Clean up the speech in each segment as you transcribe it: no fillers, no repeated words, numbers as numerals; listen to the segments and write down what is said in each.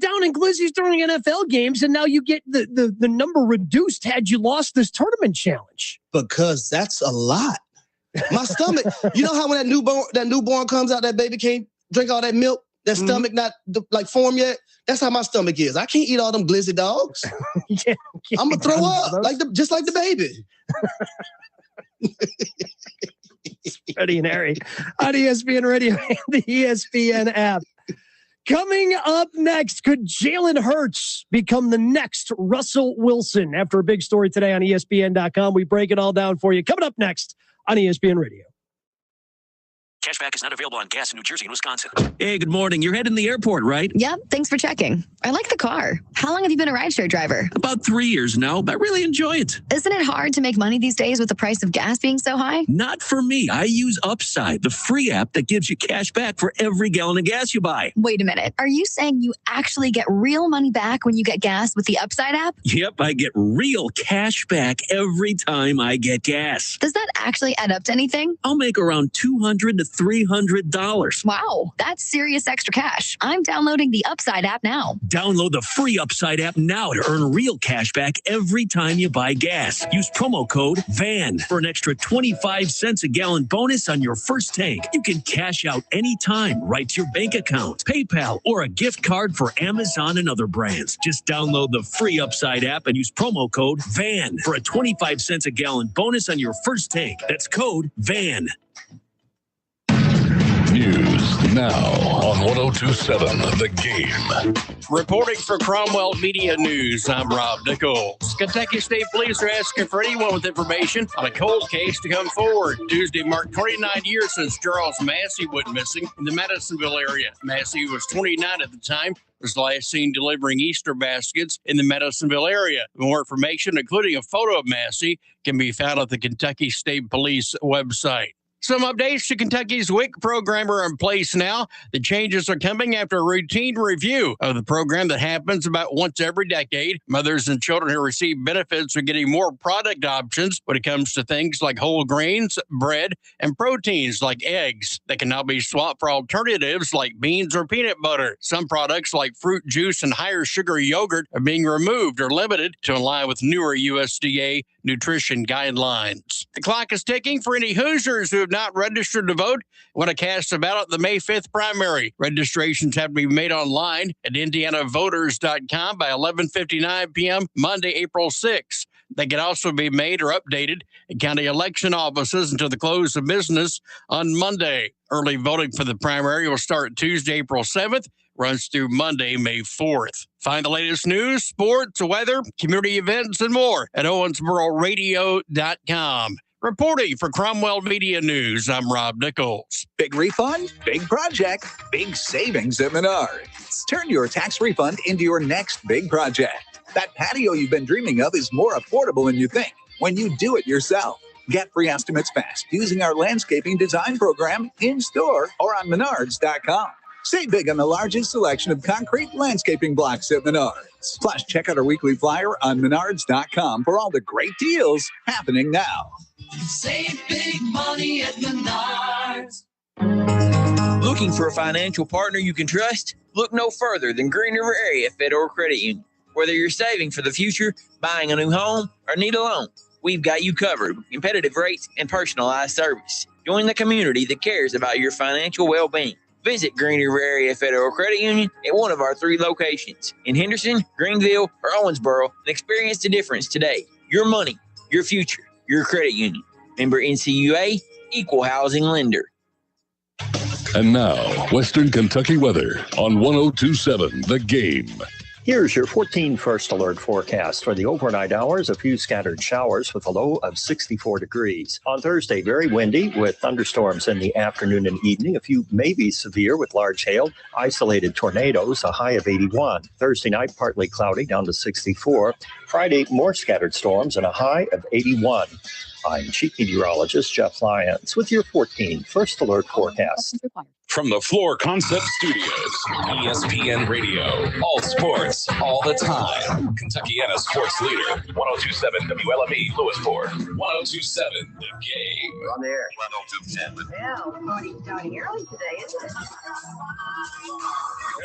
down in glizzies during NFL games, and now you get the number reduced had you lost this tournament challenge? Because that's a lot. My stomach, you know how when that newborn comes out, that baby can't drink all that milk, that stomach not like formed yet? That's how my stomach is. I can't eat all them glizzy dogs. I'm going to throw up, just like the baby. Freddie and Harry on ESPN Radio and the ESPN app. Coming up next, could Jalen Hurts become the next Russell Wilson? After a big story today on ESPN.com, we break it all down for you. Coming up next on ESPN Radio. Cashback is not available on gas in New Jersey and Wisconsin. Hey, good morning. You're heading to the airport, right? Yep, thanks for checking. I like the car. How long have you been a rideshare driver? About 3 years now, but I really enjoy it. Isn't it hard to make money these days with the price of gas being so high? Not for me. I use Upside, the free app that gives you cash back for every gallon of gas you buy. Wait a minute. Are you saying you actually get real money back when you get gas with the Upside app? Yep, I get real cash back every time I get gas. Does that actually add up to anything? I'll make around $200 to $300. Wow, that's serious extra cash. I'm downloading the Upside app now. Download the free Upside app now to earn real cash back every time you buy gas. Use promo code VAN for an extra 25 cents a gallon bonus on your first tank. You can cash out anytime right to your bank account, PayPal, or a gift card for Amazon and other brands. Just download the free Upside app and use promo code VAN for a 25 cents a gallon bonus on your first tank. That's code VAN. News now on 102.7 The Game. Reporting for Cromwell Media News, I'm Rob Nichols. Kentucky State Police are asking for anyone with information on a cold case to come forward. Tuesday marked 29 years since Charles Massey went missing in the Madisonville area. Massey was 29 at the time. Was last seen delivering Easter baskets in the Madisonville area. More information, including a photo of Massey, can be found at the Kentucky State Police website. Some updates to Kentucky's WIC program are in place now. The changes are coming after a routine review of the program that happens about once every decade. Mothers and children who receive benefits are getting more product options when it comes to things like whole grains, bread, and proteins like eggs. They can now be swapped for alternatives like beans or peanut butter. Some products like fruit juice and higher sugar yogurt are being removed or limited to align with newer USDA nutrition guidelines. The clock is ticking for any Hoosiers who have not registered to vote. Want to cast a ballot at the May 5th primary. Registrations have to be made online at indianavoters.com by 11:59 p.m. Monday, April 6th. They can also be made or updated at county election offices until the close of business on Monday. Early voting for the primary will start Tuesday, April 7th, runs through Monday, May 4th. Find the latest news, sports, weather, community events, and more at owensbororadio.com. Reporting for Cromwell Media News, I'm Rob Nichols. Big refund, big project, big savings at Menards. Turn your tax refund into your next big project. That patio you've been dreaming of is more affordable than you think when you do it yourself. Get free estimates fast using our landscaping design program in-store or on Menards.com. Save big on the largest selection of concrete landscaping blocks at Menards. Plus, check out our weekly flyer on Menards.com for all the great deals happening now. Save big money at Menards. Looking for a financial partner you can trust? Look no further than Green River Area Federal Credit Union. Whether you're saving for the future, buying a new home, or need a loan, we've got you covered with competitive rates and personalized service. Join the community that cares about your financial well-being. Visit Green River Area Federal Credit Union at one of our 3 locations in Henderson, Greenville, or Owensboro and experience the difference today. Your money, your future, your credit union. Member NCUA, Equal Housing Lender. And now, Western Kentucky weather on 102.7 The Game. Here's your 14 first alert forecast. For the overnight hours, a few scattered showers with a low of 64 degrees. On Thursday, very windy with thunderstorms in the afternoon and evening. A few may be severe with large hail. Isolated tornadoes, a high of 81. Thursday night, partly cloudy, down to 64. Friday, more scattered storms and a high of 81. I'm Chief Meteorologist Jeff Lyons with your 14 first alert forecast. From the Floor Concept Studios, ESPN Radio, all sports, all the time. Kentuckiana sports leader, 102.7 WLME, Lewisburg, 102.7 The Game. On the air. 102.10. Well, starting early today, isn't it?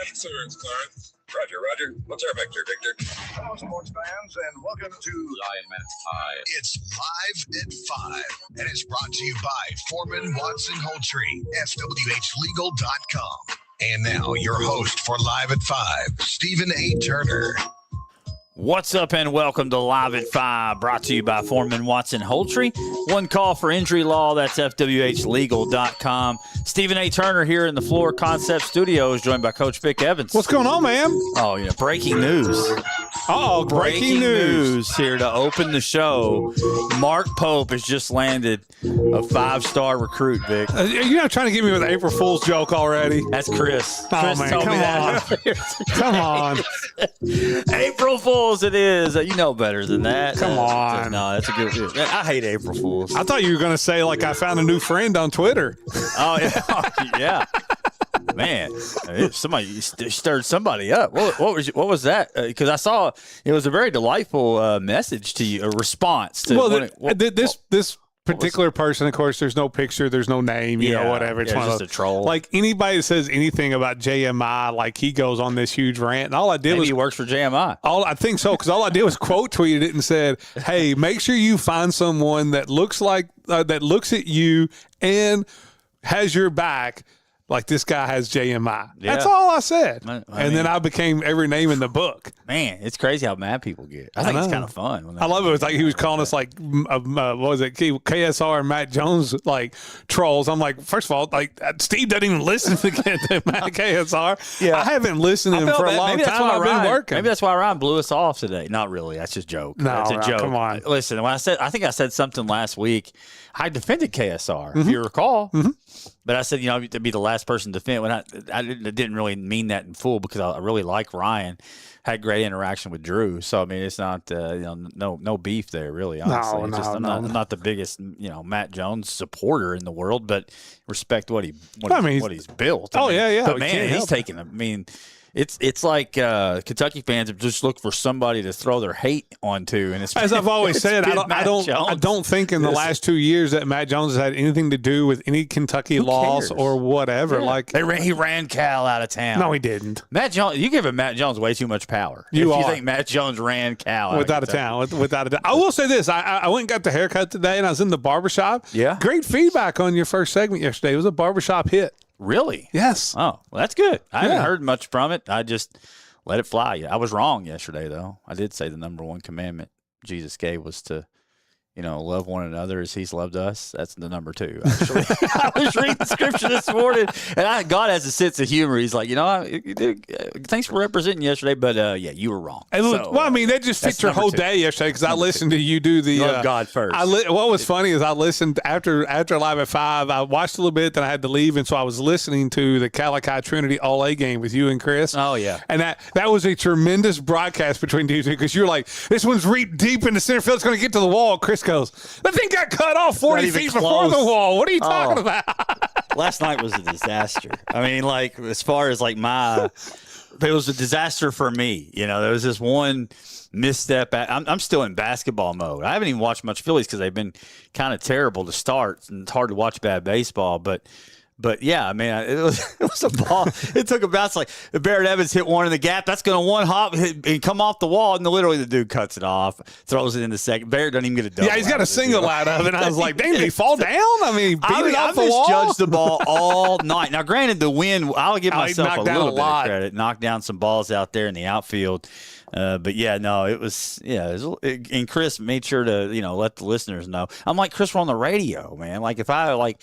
Concerns, Clarence. Roger. What's our vector, Victor? Hello, sports fans, and welcome to Live at 5. It's Live at 5, and it's brought to you by Foreman Watson Holtree, FWHlegal.com. And now, your host for Live at 5, Stephen A. Turner. What's up and welcome to Live at 5, brought to you by Foreman Watson Holtree. One call for injury law, that's FWHlegal.com. Stephen A. Turner here in the Floor Concept Studios, joined by Coach Vic Evans. What's going on, man? Oh, yeah, breaking news. Oh, breaking news here to open the show. Mark Pope has just landed a 5-star recruit, Vic. You're not trying to get me with an April Fool's joke already. That's Chris. Oh, Chris man, told come me on. that. Come on. April Fool's it is. You know better than that. Come on. No, that's a good. I hate April Fools. I thought you were going to say, like, I found a new friend on Twitter. Oh, yeah. Yeah. Man, somebody stirred somebody up. What was that? Because I saw it was a very delightful message to you, a response to. This particular person, of course, there's no picture, there's no name, you know, whatever. It's just a troll. Like anybody that says anything about JMI, like he goes on this huge rant, and all I did was he works for JMI. I think so, because all I did was quote tweeted it and said, "Hey, make sure you find someone that looks like that looks at you and has your back." Like this guy has JMI. Yeah. That's all I said. Then I became every name in the book. Man, it's crazy how mad people get. I think it's kind of fun. I love it. It was like he was calling us like, what was it, KSR and Matt Jones like trolls. I'm like, first of all, like Steve doesn't even listen to Matt KSR. Yeah. I haven't listened to him for a long time. I've been working. Maybe that's why Ryan blew us off today. Not really. That's just a joke. No, that's a joke. Come on. Listen, I think I said something last week. I defended KSR, if you recall. Mm-hmm. But I said, to be the last person to defend. When I didn't really mean that in full because I really like Ryan. Had great interaction with Drew. So, I mean, it's not, no beef there, really, honestly. I'm not the biggest, Matt Jones supporter in the world, but respect what he's built. Yeah. But, man, he's taking, It's like Kentucky fans have just looked for somebody to throw their hate onto, and as I've always said, I don't think in the last 2 years that Matt Jones has had anything to do with any Kentucky loss or whatever. Yeah. Like he ran Cal out of town. No, he didn't. Matt Jones, you give Matt Jones way too much power. You think Matt Jones ran Cal without a town. Without a doubt. I will say this: I went and got the haircut today, and I was in the barbershop. Yeah, great feedback on your first segment yesterday. It was a barbershop hit. Really? Yes. Oh, well, that's good. I haven't heard much from it. I just let it fly. I was wrong yesterday, though. I did say the number one commandment Jesus gave was to, love one another as he's loved us. That's the number 2, actually. I was reading scripture this morning, and God has a sense of humor. He's like, thanks for representing yesterday, but, you were wrong. That just fits your whole day yesterday because I listened to you do the love God first. What was funny is I listened after Live at 5. I watched a little bit, then I had to leave, and so I was listening to the Calicut Trinity All-A game with you and Chris. Oh, yeah. And that was a tremendous broadcast between you two because you're like, this one's deep in the center field. It's going to get to the wall. Chris goes, the thing got cut off 40 feet before the wall. What are you talking about? Last night was a disaster. I mean, like, as far as, like, it was a disaster for me. There was this one misstep. I'm still in basketball mode. I haven't even watched much Phillies because they've been kind of terrible to start, and it's hard to watch bad baseball, But yeah, I mean, it was a ball. It took a bounce. Like Barrett Evans hit one in the gap. That's going to one hop and come off the wall. And literally the dude cuts it off, throws it in the second. Barrett doesn't even get a double. Yeah, he's got a single out of it. And I was like, dang, did he fall down? I mean, beat it off the wall. I misjudged the ball all night. Now, granted, the wind, I'll give myself a little bit of credit. Knocked down some balls out there in the outfield. But yeah, no, it was, and Chris made sure to, let the listeners know. I'm like, Chris, we're on the radio, man. Like if I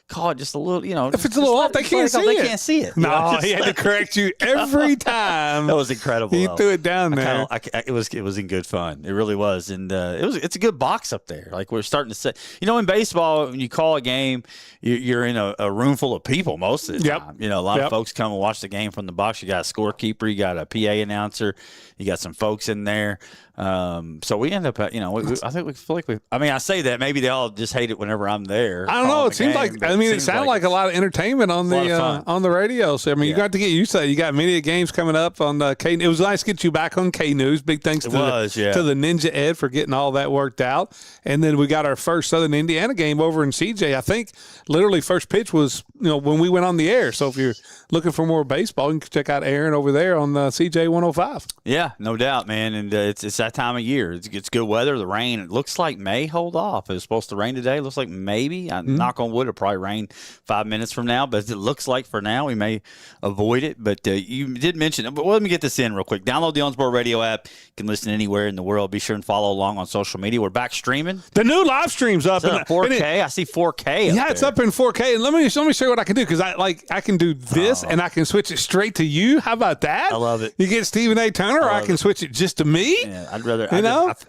call it just a little, if it's a little off, they can't see it. They can't see it. No, he had to correct you every time. That was incredible. He threw it down there. It was in good fun. It really was, and it's a good box up there. Like we're starting to say, in baseball, when you call a game, you're in a room full of people most of the time. A lot of folks come and watch the game from the box. You got a scorekeeper, you got a PA announcer, you got some folks in there. So we end up, I think we feel like I say that maybe they all just hate it whenever I'm there. I don't know. It seems like I mean, it Seems sounded like a lot of entertainment on the radio. So I mean, you got to get used to it. You got many games coming up on K. It was nice to get you back on K News. Big thanks to the Ninja Ed for getting all that worked out. And then we got our first Southern Indiana game over in CJ. I think literally first pitch was when we went on the air. So if you're looking for more baseball, you can check out Aaron over there on CJ 105. Yeah, no doubt, man. And it's that time of year. It's good weather. The rain, it looks like may hold off. It was supposed to rain today. It looks like maybe. Knock on wood, it'll probably rain 5 minutes from now. But it looks like for now we may avoid it. But you did mention it. But let me get this in real quick. Download the OnSport Radio app. You can listen anywhere in the world. Be sure and follow along on social media. We're back streaming. The new live stream's up. Is that 4K? I see 4K. Yeah, it's up in 4K. And let me show you what I can do, because I can do this and I can switch it straight to you. How about that? I love it. You get Stephen A. Turner, or I can switch it just to me. Yeah, I'd rather.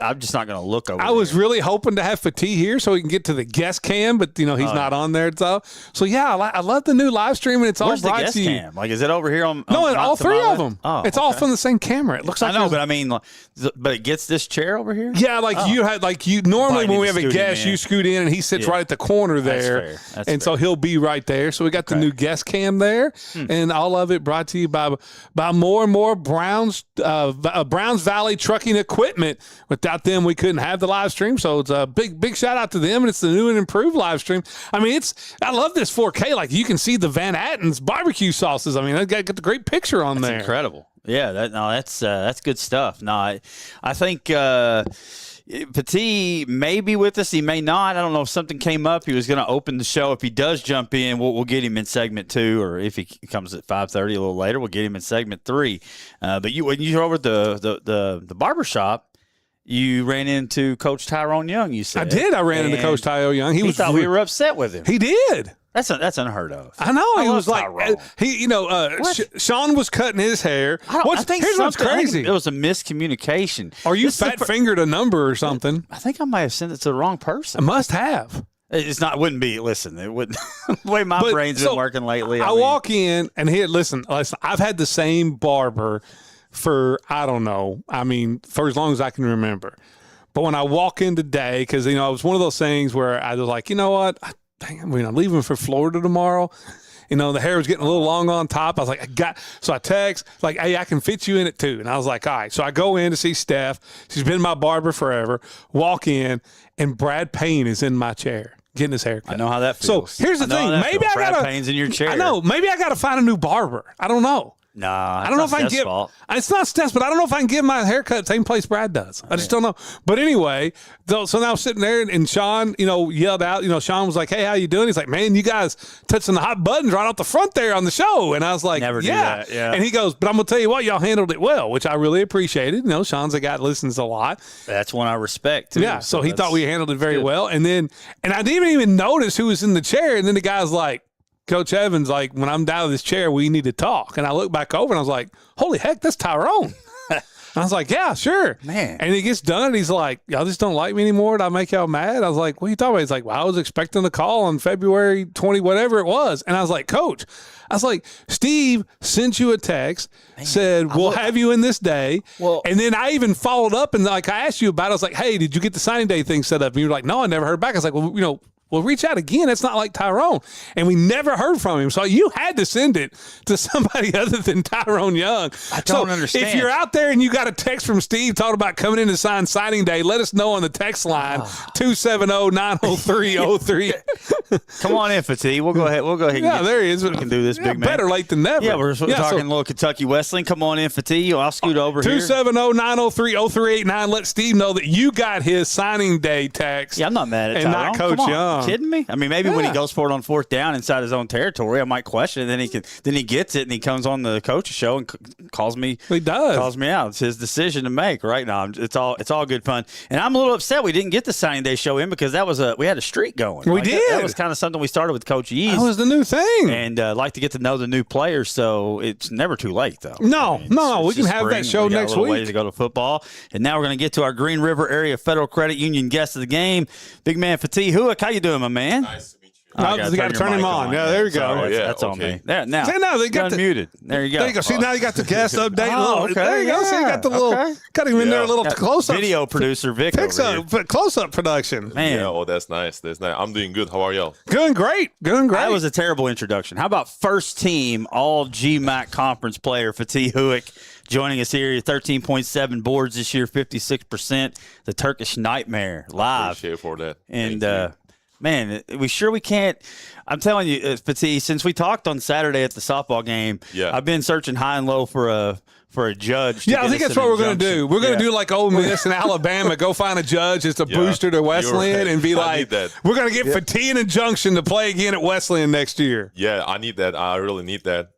I'm just not going to look over. I was really hoping to have Fatih here so we can get to the guest cam, but he's not on there. So yeah, I love the new live stream, and it's Where's all brought the guest to you. Cam? Like, is it over here on? No, all three of them. Oh, it's all from the same camera. It looks like I know, but I mean, but it gets this chair over here. Yeah, you had normally when we have a guest, you scoot in and he sits right at the corner there, That's fair. so he'll be right there. So we got the new guest cam there, and all of it brought to you by more and more Browns Valley Trucking Equipment. Without them, we couldn't have the live stream. So it's a big shout out to them, and it's the new and improved live stream. I mean, I love this 4K. Like, you can see the Van Atten's barbecue sauces. I mean, they got the great picture on there. Incredible. Yeah, that's good stuff. No, I think Petit may be with us. He may not. I don't know if something came up. He was going to open the show. If he does jump in, we'll get him in segment 2, or if he comes at 5:30 a little later, we'll get him in segment 3. But when you were over at the barbershop, you ran into Coach Tyrone Young, you said. I did. I ran into Coach Tyrone Young. He thought we were upset with him. He did. That's unheard of. I know. He was like, Tyrone. Sean was cutting his hair. Here's what's crazy. It was a miscommunication. Or you fat-fingered a number or something. I think I might have sent it to the wrong person. I must have. It's not. It wouldn't be. Listen, it wouldn't. The way my brain's been working lately. I walk in and here. Listen. I've had the same barber for, I don't know. I mean, for as long as I can remember. But when I walk in today, because it was one of those things where I was like, you know what? I'm leaving for Florida tomorrow. The hair was getting a little long on top. I was like, so I text, like, hey, I can fit you in it too. And I was like, all right. So I go in to see Steph. She's been my barber forever. Walk in, and Brad Payne is in my chair getting his hair cut. I know how that feels. So here's the thing. Maybe Brad Payne's in your chair. I know. Maybe I got to find a new barber. I don't know. Nah, I don't know if I can give. It's not Steph's, but I don't know if I can give my haircut the same place Brad does. I just don't know. But anyway, so now I'm sitting there, and Sean, yelled out. Sean was like, "Hey, how you doing?" He's like, "Man, you guys touching the hot buttons right off the front there on the show." And I was like, Never do "Yeah." that. Yeah. And he goes, "But I'm gonna tell you what, y'all handled it well," which I really appreciated. Sean's a guy that listens a lot. That's one I respect too. Yeah. So he thought we handled it very well, and I didn't even notice who was in the chair, and then the guy's like, Coach Evans, like, when I'm down in this chair, we need to talk. And I look back over and I was like, holy heck, that's Tyrone. I was like, yeah, sure. Man. And he gets done and he's like, y'all just don't like me anymore? Did I make y'all mad? I was like, what are you talking about? He's like, well, I was expecting a call on February 20, whatever it was. And I was like, Coach, Steve sent you a text, said, we'll have you in this day. Well, and then I even followed up and I asked you about it. I was like, hey, did you get the signing day thing set up? And you were like, no, I never heard back. I was like, well, reach out again. It's not like Tyrone. And we never heard from him. So you had to send it to somebody other than Tyrone Young. I don't understand. If you're out there and you got a text from Steve talking about coming in to sign signing day, let us know on the text line, 270-903-03. Come on in, Fatih. We'll go ahead. Yeah, there he is. We can do this, big man. Better late than never. Yeah, we're talking a little Kentucky Wesleyan. Come on in, Fatih. I'll scoot over here. 270-903-0389. Let Steve know that you got his signing day text. Yeah, I'm not mad at and Tyrone. not Coach Young. Kidding me? I mean, maybe when he goes for it on fourth down inside his own territory, I might question it. Then he gets it and he comes on the coach's show and calls me. He does. Calls me out. It's his decision to make right now. It's all good fun. And I'm a little upset we didn't get the signing day show in because we had a streak going. We did. That was kind of something we started with Coach Yees. That was the new thing. And like to get to know the new players. So it's never too late though. No, we can have that show next week. Ways to go to football. And now we're going to get to our Green River Area Federal Credit Union guest of the game, big man Fatih Huick. How you doing, my man? Nice to meet you. I No, you got to turn him on. Yeah, there you go. Sorry, yeah, that's on okay. me. There, now, See, now they got the unmuted. There you go. There you go. See, now you got the guest update. Okay, There you go. See, you got the little, got him in there a little close up. Video producer Vic over here. Close up production. Man. Yeah, that's nice. That's nice. I'm doing good. How are y'all? Doing great. Doing great. That was a terrible introduction. How about first team all GMAC conference player Fatih Huick joining us here? 13.7 boards this year, 56%. The Turkish Nightmare live. Appreciate for that. And man, we can't. I'm telling you, Fatih, since we talked on Saturday at the softball game, I've been searching high and low for a judge. I think that's what we're going to do. We're going to do like Ole Miss and Alabama. Go find a judge as a booster to Wesleyan and be like, we're going to get Fatih an injunction to play again at Wesleyan next year. Yeah, I need that. I really need that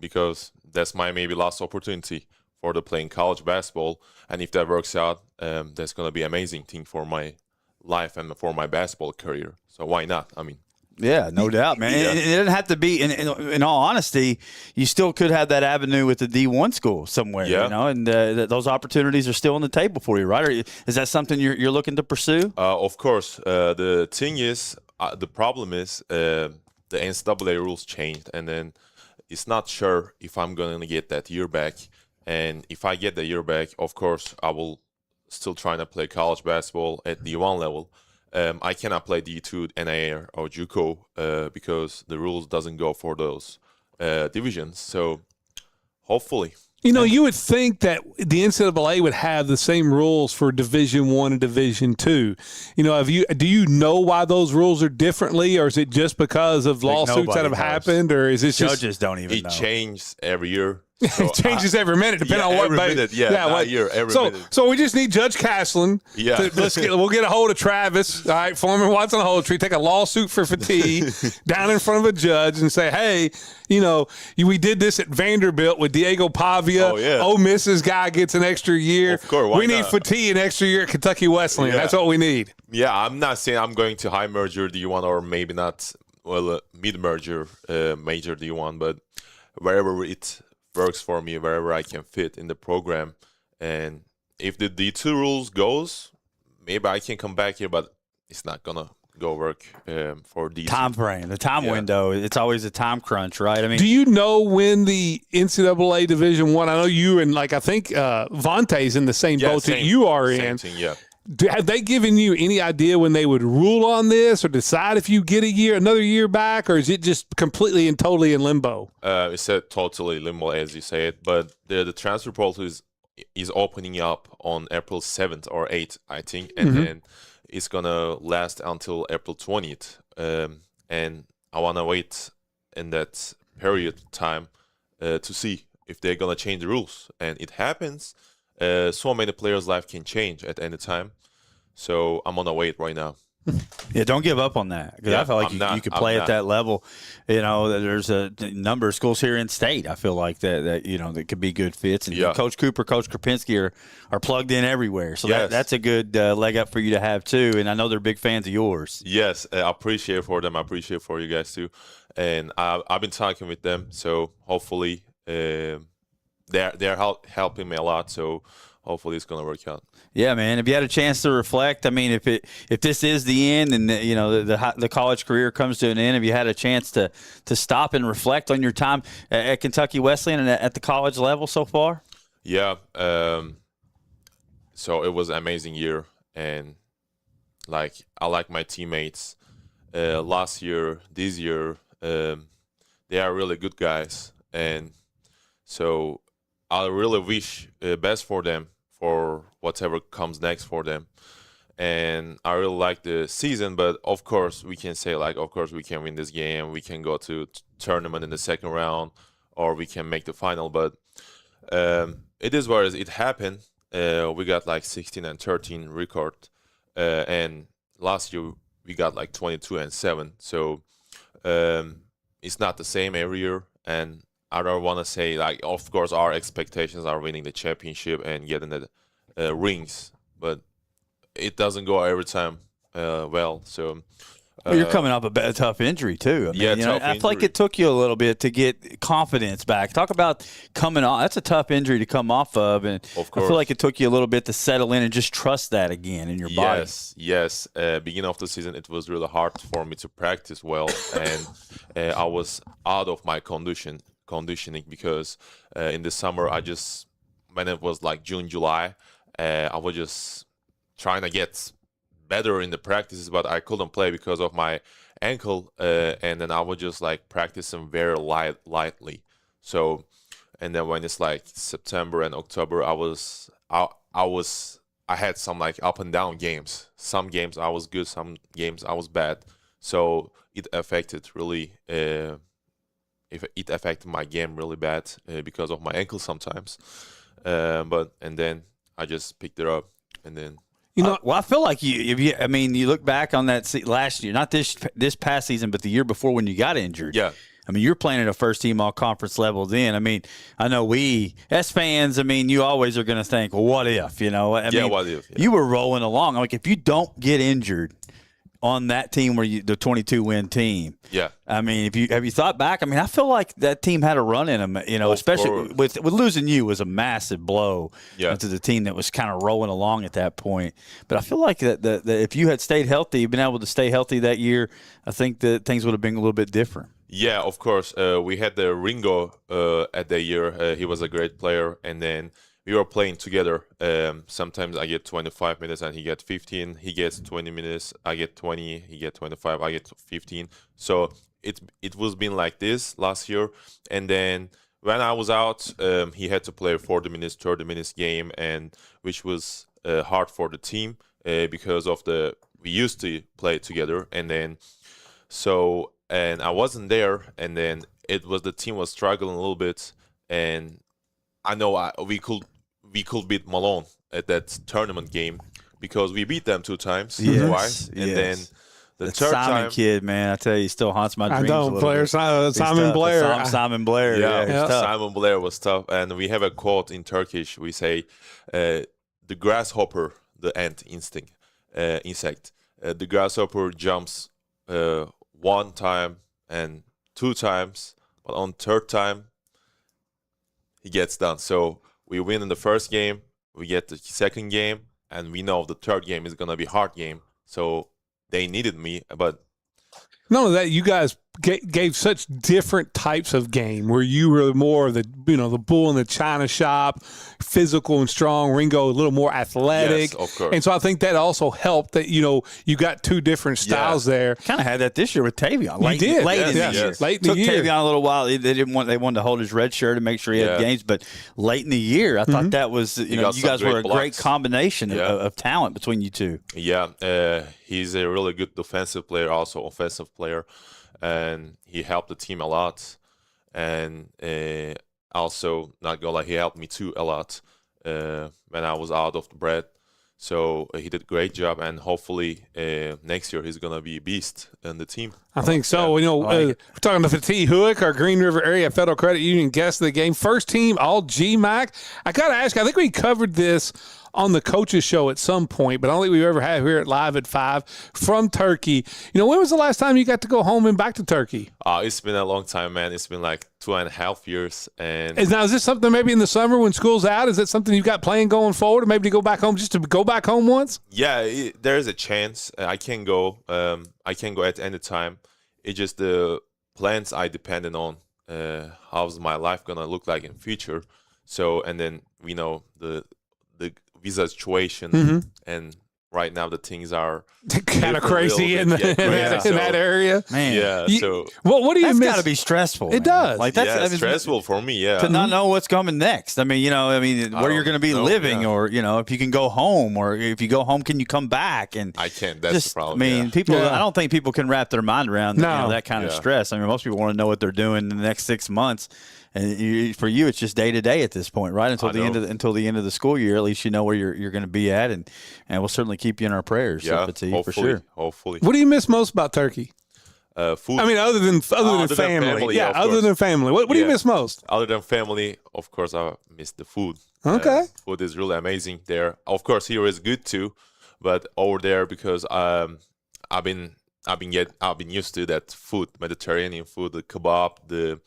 because that's my maybe last opportunity for the playing college basketball. And if that works out, that's going to be an amazing thing for my life and for my basketball career. So why not? I mean, yeah, no doubt, man. Yeah. It doesn't have to be. In all honesty, you still could have that avenue with the D1 school somewhere. Yeah. You know, and those opportunities are still on the table for you, right? Is that something you're looking to pursue? Of course. The thing is, the problem is the NCAA rules changed, and then it's not sure if I'm going to get that year back. And if I get the year back, of course, I will still trying to play college basketball at D1 level. I cannot play D2, NAIA, or JUCO because the rules doesn't go for those divisions. So hopefully. You know, you would think that the NCAA would have the same rules for Division I and Division II. You know, do you know why those rules are differently, or is it just because of lawsuits that have happened, or is it judges don't even know? It changes every year. So it changes every minute, depending on what minute. Every minute. So we just need Judge Caslin. Yeah, we'll get a hold of Travis. All right, Foreman Watson Holtree, take a lawsuit for Fatih down in front of a judge and say, hey, you know, we did this at Vanderbilt with Diego Pavia. Oh, yeah. Ole Miss's guy gets an extra year. Of course, we need Fatih an extra year at Kentucky Wesleyan. That's what we need. Yeah, I'm not saying I'm going to high merger D1 or maybe not, mid merger major D1, but wherever it works for me, wherever I can fit in the program. And if the D2 rules goes, maybe I can come back here, but it's not gonna go work for D2. Time frame, the time window. It's always a time crunch, right? I mean, do you know when the NCAA Division I know you and I think Vontae's in the same boat that you are in. Same thing, yeah. Have they given you any idea when they would rule on this or decide if you get another year back, or is it just completely and totally in limbo? It's totally limbo, as you say it. But the transfer portal is opening up on April 7th or 8th, I think, and then it's gonna last until April 20th. And I wanna wait in that period of time to see if they're gonna change the rules. And it happens. So many players' life can change at any time. So I'm on the wait right now. Yeah, don't give up on that, because I feel like you could play at that level. You know, there's a number of schools here in state, I feel like, that you know, that could be good fits. And Coach Cooper, Coach Krapinski are plugged in everywhere. So that's a good leg up for you to have, too. And I know they're big fans of yours. Yes, I appreciate for them. I appreciate for you guys, too. And I've been talking with them. So hopefully they're helping me a lot. So hopefully it's going to work out. Yeah, man. If you had a chance to reflect, I mean, if this is the end and you know the college career comes to an end, if you had a chance to stop and reflect on your time at Kentucky Wesleyan and at the college level so far? Yeah. So it was an amazing year, and I like my teammates. Last year, this year, they are really good guys, and so I really wish best for them, for whatever comes next for them. And I really like the season, but of course we can say, of course we can win this game, we can go to tournament in the second round, or we can make the final. But it is where it happened. We got 16-13 record, and last year we got 22-7. So it's not the same every year, and I don't want to say, of course, our expectations are winning the championship and getting the rings, but it doesn't go every time well. So Well, you're coming off a tough injury too. I mean, tough I feel like injury. it took you a little bit to get confidence back. Talk about coming off. That's a tough injury to come off of, and I feel like it took you a little bit to settle in and just trust that again in your body. Yes. Beginning of the season, it was really hard for me to practice well, and I was out of my conditioning because in the summer when it was like June, July, I was just trying to get better in the practices, but I couldn't play because of my ankle, and then I was just like practicing very lightly. So, and then when it's like September and October, I had some like up and down games. Some games I was good, some games I was bad. So it affected really. It affected my game really bad because of my ankle sometimes. And then I just picked it up, and then. I feel like you look back on that last year, not this past season, but the year before when you got injured. Yeah. I mean, you're playing at a first-team all-conference level then. I mean, I know we, as fans, I mean, you always are going to think, well, what if, you know? I mean, what if? Yeah. You were rolling along. Like, if you don't get injured on that team the 22-win team. Yeah. I mean, have you thought back? I mean, I feel like that team had a run in them, you know, especially with losing you was a massive blow to the team that was kind of rolling along at that point. But I feel like that if you had stayed healthy, been able to stay healthy that year, I think that things would have been a little bit different. Yeah, of course. We had the Ringo at that year. He was a great player, and then we were playing together. Sometimes I get 25 minutes and he gets 15. He gets 20 minutes. I get 20. He gets 25. I get 15. So it was been like this last year. And then when I was out, he had to play 40 minutes, 30 minutes game, and which was hard for the team because of we used to play together. And then and I wasn't there. And then the team was struggling a little bit, and I know we could beat Malone at that tournament game because we beat them 2 times, twice, and then the third Simon time, kid, man, I tell you, he still haunts my dreams. Simon Blair. Simon Blair. Yeah, Simon Blair was tough, and we have a quote in Turkish. We say, "The grasshopper, the ant insect. The grasshopper jumps 1 time and 2 times, but on 3rd time, he gets done." So we win in the first game, we get the second game, and we know the 3rd game is going to be a hard game. So they needed me, but not only that, you guys gave such different types of game where you were more of the bull in the china shop, physical and strong. Ringo a little more athletic. Yes, of course. And so I think that also helped that you got 2 different styles there. Kind of had that this year with Tavion. Late in the year. Took Tavion a little while. They wanted to hold his red shirt and make sure he had games, but late in the year, I thought that was you guys were a great combination of talent between you two. Yeah, he's a really good defensive player, also offensive player. And he helped the team a lot, and also not gonna lie, he helped me too a lot when I was out of the bread. So he did a great job, and hopefully next year he's gonna be a beast in the team. I think so. We're talking to Fatih Huick, our Green River Area Federal Credit Union guest of the game, first team All GMAC. I gotta ask, I think we covered this on the coaches show at some point, but I don't think we've ever had here at Live at 5 from Turkey. When was the last time you got to go home and back to Turkey? It's been a long time, man. It's been like 2.5 years. And is this something maybe in the summer when school's out? Is that something you've got planned going forward, or maybe to go back home, just to go back home once? Yeah, there is a chance. I can go. I can go at any time. It's just the plans I depended on. How's my life gonna look like in future? So, and then we know the visa situation, and right now the things are kind of crazy in that area. Man, so what do you miss? That's got to be stressful. It does. Like that's stressful for me. Yeah, to not know what's coming next. I mean, where you're going to be living, or if you can go home, or if you go home, can you come back? And I can't. That's the problem. I mean, people. I don't think people can wrap their mind around that kind of stress. I mean, most people want to know what they're doing in the next 6 months. And for you, it's just day to day at this point, right? Until the end of the school year, at least you know where you're going to be at, and we'll certainly keep you in our prayers. Hopefully, for sure. Hopefully. What do you miss most about Turkey? Food. I mean, other than family. Yeah, other than family. What do you miss most? Other than family, of course, I miss the food. Okay. Food is really amazing there. Of course, here is good too, but over there, because I've been I've been used to that food, Mediterranean food, the kebab, the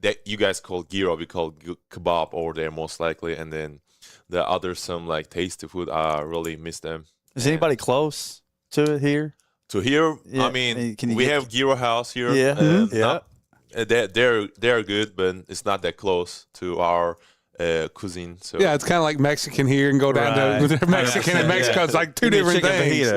that you guys call gyro, we call kebab over there most likely, and then the other some like tasty food. I really miss them. Is anybody close to it here? To here, Yeah, I mean, can you we get- have gyro house here. Yeah. not- they're good, but it's not that close to our cuisine. So Yeah, it's kind of like Mexican here and go down to Mexican and Mexico. It's like two different things.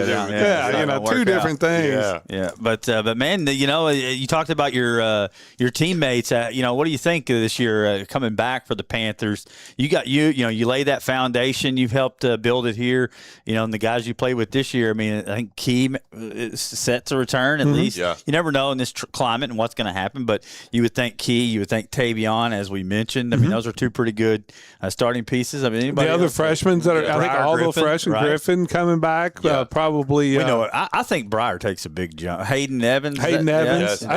Two different things. Yeah. But man, you talked about your teammates. What do you think of this year coming back for the Panthers? You lay that foundation. You've helped build it here. And the guys you play with this year. I mean, I think Key is set to return at least. Yeah. You never know in this climate and what's going to happen, but you would think Key, you would think Tavion, as we mentioned. I mean, those are two pretty good starting pieces. I mean, anybody the other else? freshmen that are, I think Briar all Griffin, the freshmen, right? Griffin coming back, probably. We know it. I think Briar takes a big jump. Hayden Evans. I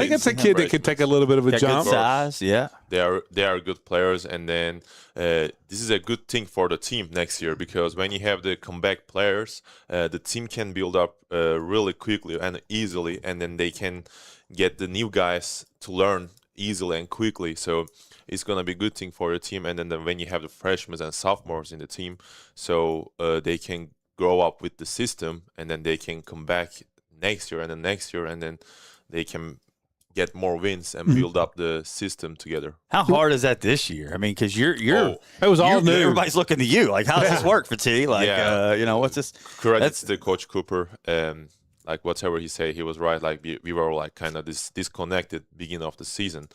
think it's a kid that could take a little bit of a jump. Good size, yeah. They are good players, and then this is a good thing for the team next year because when you have the comeback players, the team can build up really quickly and easily, and then they can get the new guys to learn easily and quickly. So it's going to be a good thing for your team. And then when you have the freshmen and sophomores in the team, so they can grow up with the system, and then they can come back next year and then next year, and then they can get more wins and build up the system together. How hard is that this year? I mean, because it was all new. Everybody's looking to you. Like, how does this work for T? Like, what's this? Correct. It's the Coach Cooper. Like whatever he said, he was right. Like we were like kind of disconnected beginning of the season,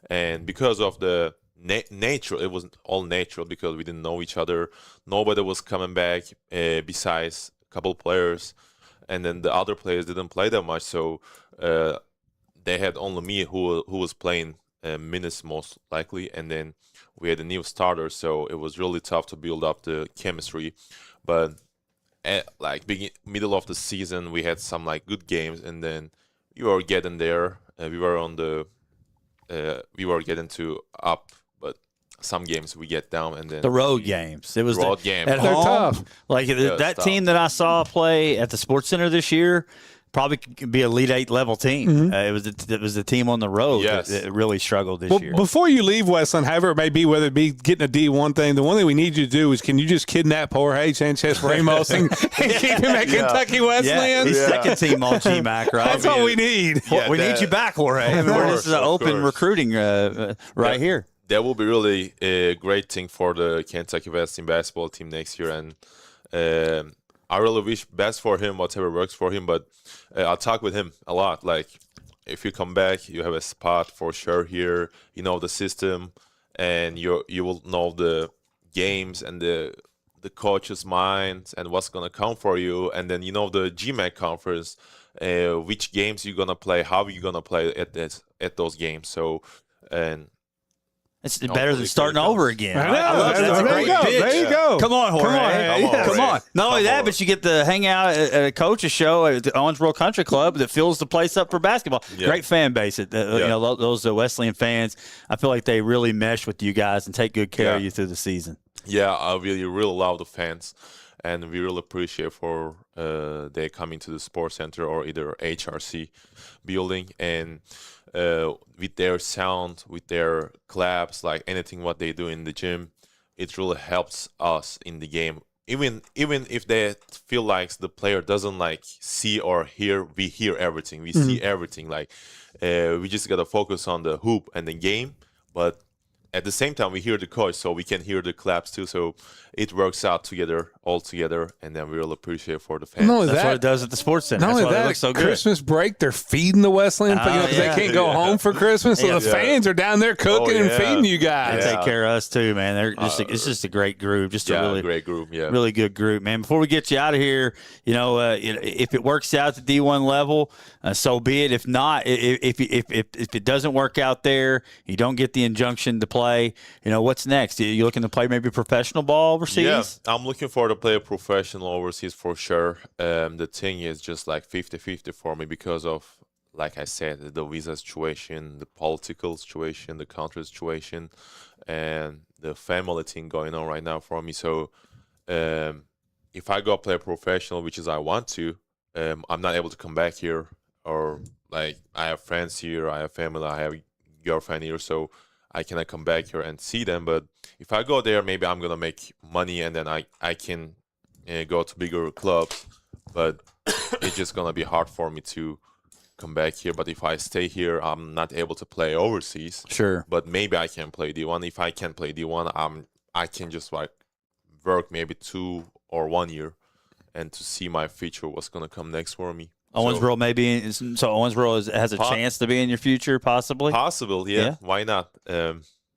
and because of the nature, it was all natural because we didn't know each other. Nobody was coming back besides a couple players, and then the other players didn't play that much. So they had only me who was playing minutes most likely, and then we had a new starter. So it was really tough to build up the chemistry, but. Middle of the season, we had some like good games, and then we were getting there. We were getting to up, but some games we get down, and then The road games. It was road game. At They're home, tough. Like that tough. team that I saw play at the Sports Center this year probably could be Elite Eight level team. It was the team on the road that really struggled this year. Before you leave Westland, however it may be, whether it be getting a D1 thing, the one thing we need you to do is can you just kidnap Jorge Sanchez Ramos and keep him at Kentucky Westland? He's second team all GMAC, right? That's all we need. We need you back, Jorge. This is an open recruiting right here. That will be really a great thing for the Kentucky Western basketball team next year, and I really wish best for him, whatever works for him. But I'll talk with him a lot. Like, if you come back, you have a spot for sure here. You know the system, and you will know the games and the coach's mind and what's gonna come for you. And then you know the GMAC conference, which games you're gonna play, how you're gonna play at those games. So and. It's better than starting over again. I know. I love that. That's a great pitch. There you go. Come on, Jorge. Come on. Not only that, but you get to hang out at a coach's show at the Owensboro Country Club that fills the place up for basketball. Yeah. Great fan base. Those Wesleyan fans, I feel like they really mesh with you guys and take good care of you through the season. Yeah, I really love the fans, and we really appreciate for they coming to the sports center or either HRC building, and with their sound, with their claps, like anything what they do in the gym, it really helps us in the game. Even if they feel like the player doesn't like see or hear, we hear everything. We see everything. Like we just gotta focus on the hoop and the game, but at the same time we hear the coach, so we can hear the claps too. So it works out all together, and then we really appreciate for the fans. That's what it does at the Sports Center. Not That's only why that, it looks so good. Christmas break, they're feeding the Wesleyan because they can't go home for Christmas. So the fans are down there cooking and feeding you guys. They take care of us too, man. They're just it's just a great group. Just a really great group. Yeah, really good group, man. Before we get you out of here, if it works out at the D1 level, so be it. If not, if it doesn't work out there, you don't get the injunction to play. What's next? You looking to play maybe professional ball overseas? Yeah, I'm looking for to play professional overseas for sure. The thing is just like 50-50 for me because of, like I said, the visa situation, the political situation, the country situation, and the family thing going on right now for me. So if I go play professional, which is I want to, I'm not able to come back here, or like I have friends here, I have family, I have girlfriend here, so I cannot come back here and see them. But if I go there, maybe I'm gonna make money, and then I can go to bigger clubs. But it's just gonna be hard for me to come back here. But if I stay here, I'm not able to play overseas. Sure. But maybe I can play D1. If I can play D1, I can just like work maybe 2 or 1 year, and to see my future, what's gonna come next for me. Owensboro maybe. So Owensboro has a chance to be in your future, possibly. Possible, yeah. Why not?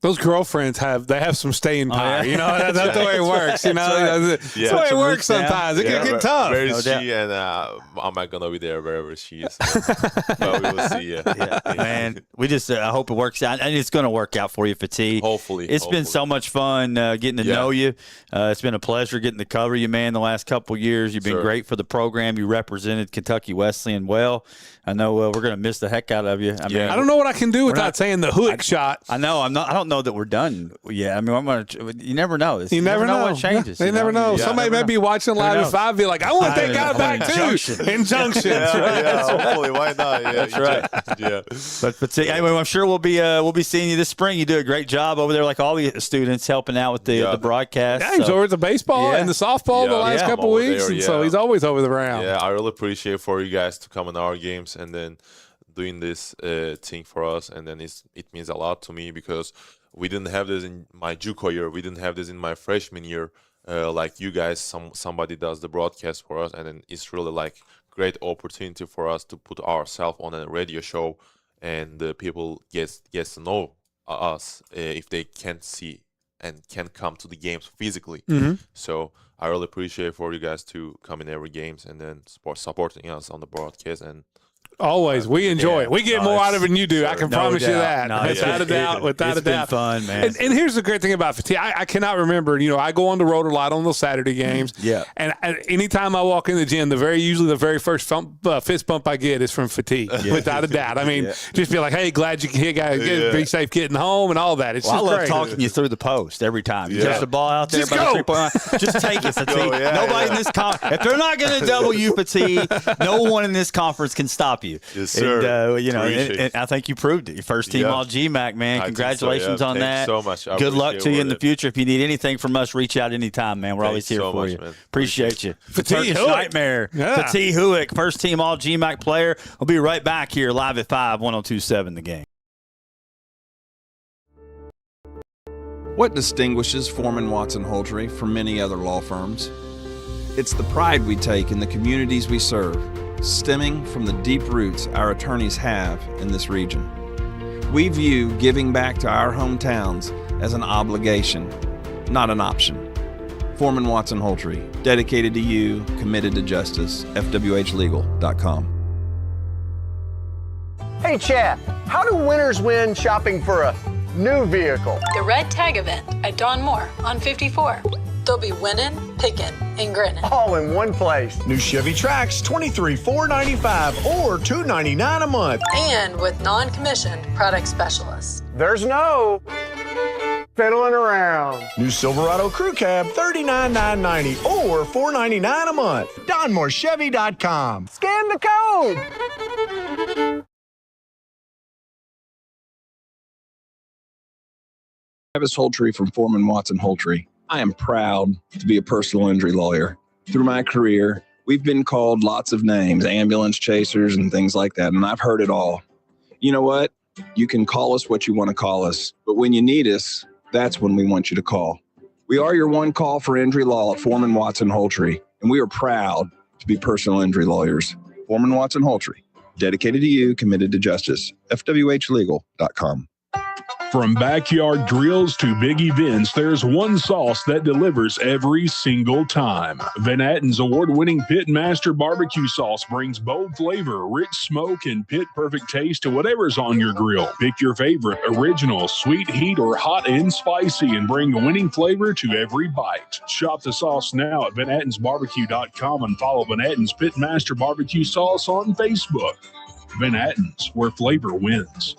Those girlfriends have some staying power. You know, that's the way it works. You know, that's the way it works sometimes. It can get tough. Where is she? And am I gonna be there wherever she is? But we will see. Yeah. Man, we just I hope it works out, and it's going to work out for you, Fatih. Hopefully, it's been so much fun getting to know you. It's been a pleasure getting to cover you, man. The last couple of years, you've been great for the program. You represented Kentucky Wesleyan well. I know we're going to miss the heck out of you. I mean, I don't know what I can do without saying the hook shot. I know. I don't know that we're done yet. I mean, you never know. You never know what changes. They never know. Somebody may be watching Live at 5 be like, I want that guy back too. Injunction. Hopefully, why not? Yeah, that's right. Yeah. But anyway, I'm sure we'll be seeing you this spring. You do a great job over there, like all the students helping out with the broadcast. Yeah, he's over at the baseball and the softball the last couple weeks, and so he's always over the round. Yeah, I really appreciate for you guys to come in our games and then doing this thing for us, and then it means a lot to me because we didn't have this in my JUCO year. We didn't have this in my freshman year. Like you guys, somebody does the broadcast for us, and then it's really like great opportunity for us to put ourselves on a radio show, and the people gets to know us if they can't see and can come to the games physically. Mm-hmm. So I really appreciate for you guys to come in every games and then supporting us on the broadcast. And always, we enjoy it. We get more out of it than you do. I can promise you that. Without a doubt. It's been fun, man. And here's the great thing about Fatih. I cannot remember. You know, I go on the road a lot on those Saturday games. Yeah. And anytime I walk in the gym, usually the very first fist bump I get is from Fatih. Without a doubt. I mean, just be like, hey, glad you be safe getting home and all that. It's I love great. talking you through the post every time. You touch the ball out there just by go. the 3-point line. Just take it, Fatih. Nobody in this if they're not going to double you, Fatih, no one in this conference can stop you. Yes, sir. And I think you proved it. Your first team all GMAC, man. Congratulations on that. Thanks so much. Good luck to you in the future. If you need anything from us, reach out anytime, man. We're always here for you. Man. Appreciate you. Fatih Turkish Nightmare. Fatih Huick, first team all GMAC player. We'll be right back here live at 5, 102.7 The Game. What distinguishes Foreman Watson Houltrie from many other law firms? It's the pride we take in the communities we serve, stemming from the deep roots our attorneys have in this region. We view giving back to our hometowns as an obligation, not an option. Foreman Watson Houltrie, dedicated to you, committed to justice, FWHlegal.com. Hey Chad, how do winners win shopping for a new vehicle? The Red Tag event at Don Moore on 54. They'll be winning, picking, and grinning. All in one place. New Chevy Trax, $23,495 or $299 a month. And with non-commissioned product specialists. There's no fiddling around. New Silverado Crew Cab, $39,990 or $499 a month. DonMooreChevy.com. Scan the code. Travis Houltrie from Foreman Watson Houltrie. I am proud to be a personal injury lawyer. Through my career, we've been called lots of names, ambulance chasers and things like that, and I've heard it all. You know what? You can call us what you want to call us, but when you need us, that's when we want you to call. We are your one call for injury law at Foreman Watson Houltrie, and we are proud to be personal injury lawyers. Foreman Watson Houltrie, dedicated to you, committed to justice. FWHlegal.com. From backyard grills to big events, there's one sauce that delivers every single time. Van Atten's award-winning Pitmaster barbecue sauce brings bold flavor, rich smoke, and pit-perfect taste to whatever's on your grill. Pick your favorite, original, sweet heat, or hot and spicy, and bring a winning flavor to every bite. Shop the sauce now at VanAttensBarbecue.com and follow Van Atten's Pitmaster barbecue sauce on Facebook. Van Atten's, where flavor wins.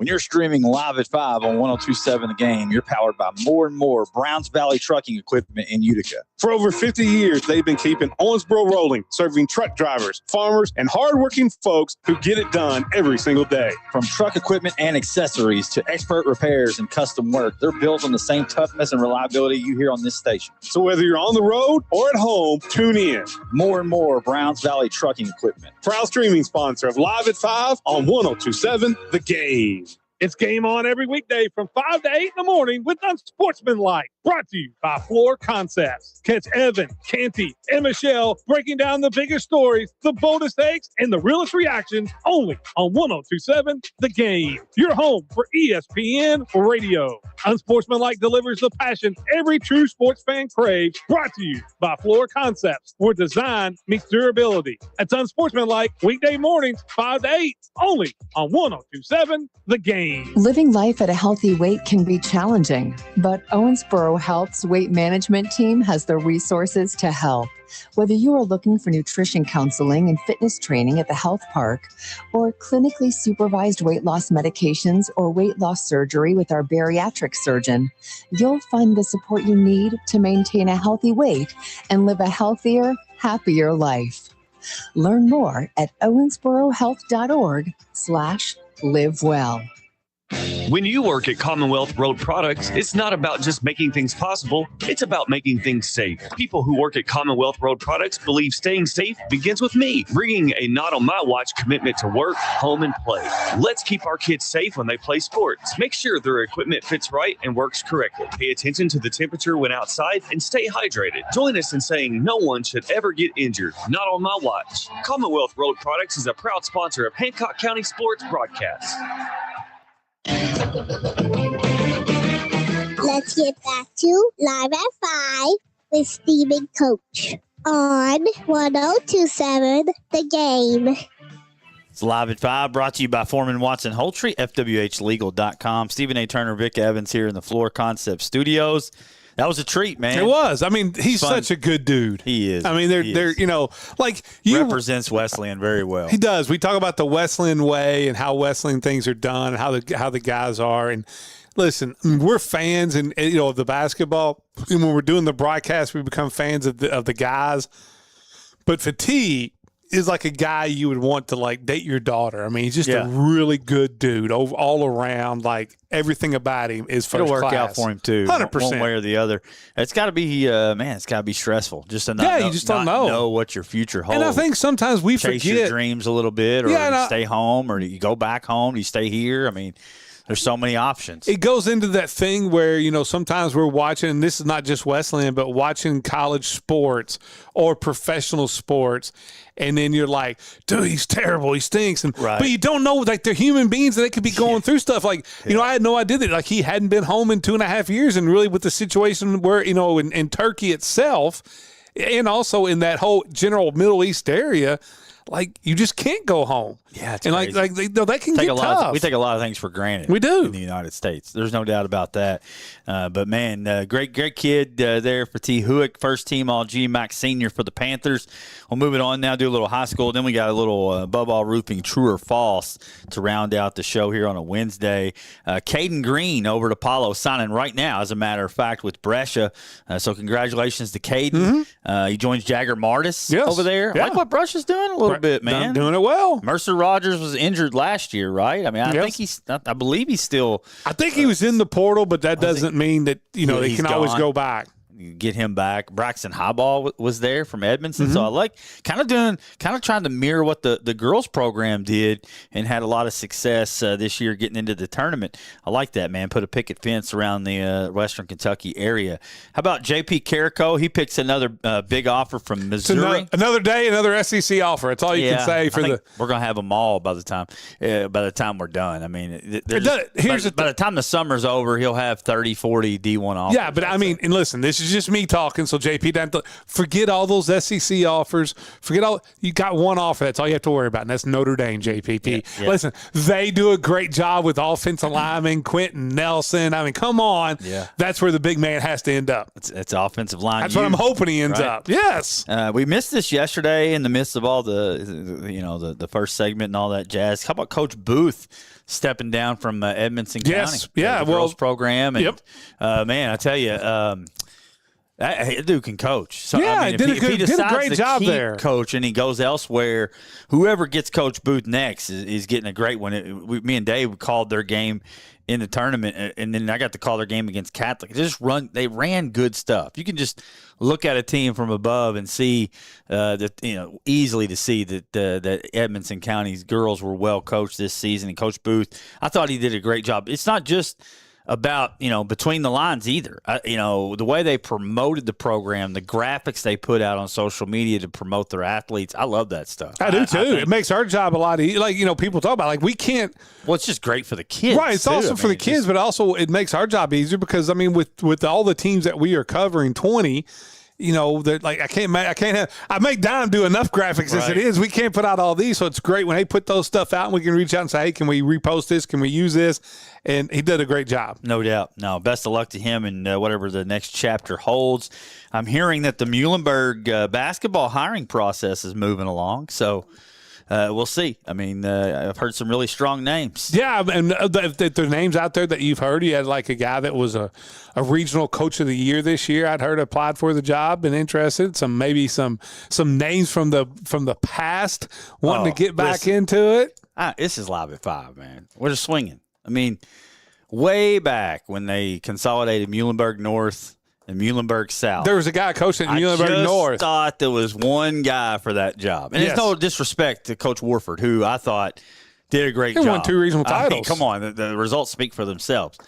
When you're streaming live at 5 on 102.7 The Game, you're powered by more and more Browns Valley trucking equipment in Utica. For over 50 years, they've been keeping Owensboro rolling, serving truck drivers, farmers, and hardworking folks who get it done every single day. From truck equipment and accessories to expert repairs and custom work, they're built on the same toughness and reliability you hear on this station. So whether you're on the road or at home, tune in. More and more Browns Valley trucking equipment. Proud streaming sponsor of Live at 5 on 102.7 The Game. It's game on every weekday from 5 to 8 in the morning with Unsportsmanlike. Brought to you by Floor Concepts. Catch Evan, Canty, and Michelle breaking down the biggest stories, the boldest takes, and the realest reactions only on 102.7 The Game. Your home for ESPN Radio. Unsportsmanlike delivers the passion every true sports fan craves. Brought to you by Floor Concepts, where design meets durability. That's Unsportsmanlike weekday mornings 5 to 8 only on 102.7 The Game. Living life at a healthy weight can be challenging, but Owensboro Health's weight management team has the resources to help. Whether you are looking for nutrition counseling and fitness training at the health park, or clinically supervised weight loss medications or weight loss surgery with our bariatric surgeon, you'll find the support you need to maintain a healthy weight and live a healthier, happier life. Learn more at owensborohealth.org/livewell. When you work at Commonwealth Road Products, it's not about just making things possible, it's about making things safe. People who work at Commonwealth Road Products believe staying safe begins with me, bringing a not on my watch commitment to work, home, and play. Let's keep our kids safe when they play sports. Make sure their equipment fits right and works correctly. Pay attention to the temperature when outside and stay hydrated. Join us in saying no one should ever get injured. Not on my watch. Commonwealth Road Products is a proud sponsor of Hancock County Sports Broadcasts. Let's get back to Live at 5 with Steve and Coach on 102.7 The Game. It's Live at 5, brought to you by Foreman Watson Holtry, FWHlegal.com. Stephen A. Turner, Vic Evans here in the Floor Concept Studios. That was a treat, man. It was. I mean, he's such a good dude. He is. I mean, they're you know, like you represents Wesleyan very well. He does. We talk about the Wesleyan way and how Wesleyan things are done, how the guys are. And listen, we're fans and you know of the basketball. And when we're doing the broadcast, we become fans of the guys. But Fatih is like a guy you would want to like date your daughter. I mean, he's just a really good dude all around. Like everything about him is first It'll work class. out for him too, 100%. one way or the other. It's got to be, it's got to be stressful just to not you just don't know what your future holds. And I think sometimes we chase forget your dreams a little bit, or you stay home, or you go back home, you stay here. I mean, there's so many options. It goes into that thing where, you know, sometimes we're watching, and this is not just Wesleyan, but watching college sports or professional sports, and then you're like, dude, he's terrible, he stinks. But you don't know, like, they're human beings and they could be going through stuff. Like, you know, I had no idea that, like, he hadn't been home in 2.5 years, and really with the situation where, you know, in Turkey itself, and also in that whole general Middle East area, like, you just can't go home. Yeah, it's and crazy. like that can get tough. We take a lot of things for granted. We do in the United States. There's no doubt about that. But man, great kid there for T. Huick, first team All GMAC senior for the Panthers. We'll move it on now. Do a little high school. Then we got a little above all roofing, true or false, to round out the show here on a Wednesday. Caden Green over at Apollo signing right now, as a matter of fact, with Brescia. So congratulations to Caden. He joins Jagger Martis over there. I like what Brescia's doing a little bit, man. Doing it well. Mercer Rogers was injured last year, right? I mean, I believe he's still. I think he was in the portal, but that doesn't mean that, you know, they can always go back. Get him back. Braxton Highball was there from Edmondson. So I like kind of trying to mirror what the girls program did and had a lot of success this year getting into the tournament. I like that, man. Put a picket fence around the Western Kentucky area. How about JP Carrico? He picks another big offer from Missouri. Another day, another SEC offer. That's all you can say for the. We're going to have them all by the time we're done. I mean, by the time the summer's over, he'll have 30, 40 D1 offers. Yeah, but I mean, and listen, this is is just me talking. So JP, forget all those SEC offers. You got one offer. That's all you have to worry about, and that's Notre Dame. JPP. Yeah. Listen, they do a great job with offensive linemen, Quentin Nelson. I mean, come on. Yeah. That's where the big man has to end up. It's offensive line. That's what I'm hoping he ends up. Yes. We missed this yesterday in the midst of all the first segment and all that jazz. How about Coach Booth stepping down from Edmonson County? Yeah. The girls program. And, man, I tell you, that dude can coach. So, yeah, I mean, did a great job there. Coach, and he goes elsewhere. Whoever gets Coach Booth next is getting a great one. Me and Dave called their game in the tournament, and then I got to call their game against Catholic. They ran good stuff. You can just look at a team from above and see easily to see that Edmonson County's girls were well coached this season. And Coach Booth, I thought he did a great job. It's not just about between the lines either. The way they promoted the program, the graphics they put out on social media to promote their athletes, I love that stuff. I do too. It makes our job a lot easier. Like people talk about we can't. Well, it's just great for the kids, right? It's also for the kids, but also it makes our job easier because with all the teams that we are covering, 20. I make Don do enough graphics as it is. We can't put out all these, so it's great when they put those stuff out and we can reach out and say, hey, can we repost this? Can we use this? And he did a great job. No doubt. No, best of luck to him and whatever the next chapter holds. I'm hearing that the Muhlenberg basketball hiring process is moving along, so we'll see. I mean, I've heard some really strong names. Yeah, and if there's names out there that you've heard. You had like a guy that was a regional coach of the year this year. I'd heard applied for the job and interested. Some names from the past wanting to get back into it. This is Live at 5, man. We're just swinging. I mean, way back when they consolidated Muhlenberg North and Muhlenberg South. There was a guy coaching at Muhlenberg North. I just thought there was one guy for that job. And it's no disrespect to Coach Warford, who I thought did a great job. He won 2 regional titles. I mean, come on, the results speak for themselves.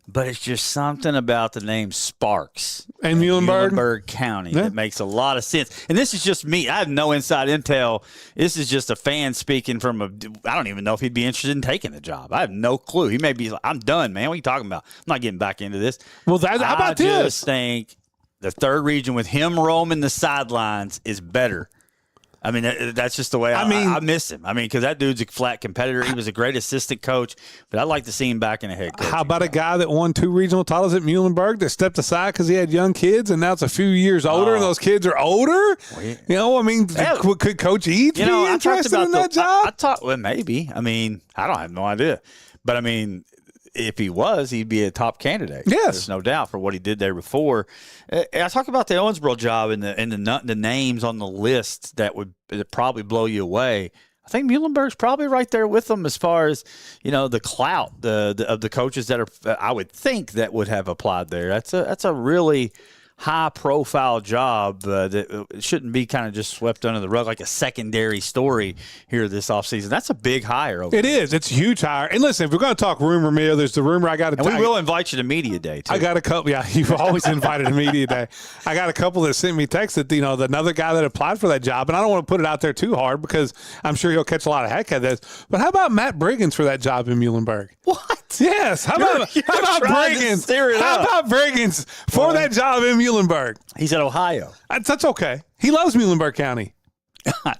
But it's just something about the name Sparks and Muhlenberg County that makes a lot of sense. And this is just me. I have no inside intel. This is just a fan speaking from I don't even know if he'd be interested in taking the job. I have no clue. He may be like, I'm done, man. What are you talking about? I'm not getting back into this. Well, how about this? I just think the third region with him roaming the sidelines is better. I mean, that's just the way I miss him. I mean, because that dude's a flat competitor. He was a great assistant coach, but I'd like to see him back in a head coach. How about a guy that won 2 regional titles at Muhlenberg that stepped aside because he had young kids, and now it's a few years older, and those kids are older? Well, could Coach Eads be interested in that job? Well, maybe. I mean, I don't have no idea. But, I mean, if he was, he'd be a top candidate. Yes. There's no doubt for what he did there before. I talk about the Owensboro job and the names on the list that would probably blow you away. I think Muhlenberg's probably right there with them as far as, the clout of the coaches that are, I would think, that would have applied there. That's a really high-profile job that shouldn't be kind of just swept under the rug like a secondary story here this offseason. That's a big hire. It is. It's a huge hire. And listen, if we're going to talk rumor mill, there's the rumor I got to. And we will invite you to media day too. I got a couple. Yeah, you've always invited to media day. I got a couple that sent me texts that another guy that applied for that job, and I don't want to put it out there too hard because I'm sure he'll catch a lot of heck at this. But how about Matt Briggins for that job in Muhlenberg? What? Yes. How about Briggins? How about Briggins for that job in Muhlenberg? He's at Ohio. That's okay. He loves Muhlenberg County.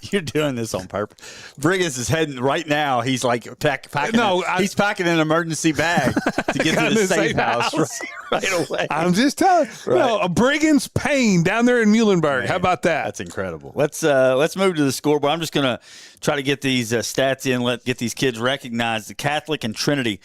You're doing this on purpose. Briggins is heading right now. He's like packing. He's packing an emergency bag to get to the safe house right away. I'm just telling you. A Briggins Payne down there in Muhlenberg. Man, how about that? That's incredible. Let's move to the scoreboard. I'm just gonna try to get these stats in. Get these kids recognized. The Catholic and Trinity.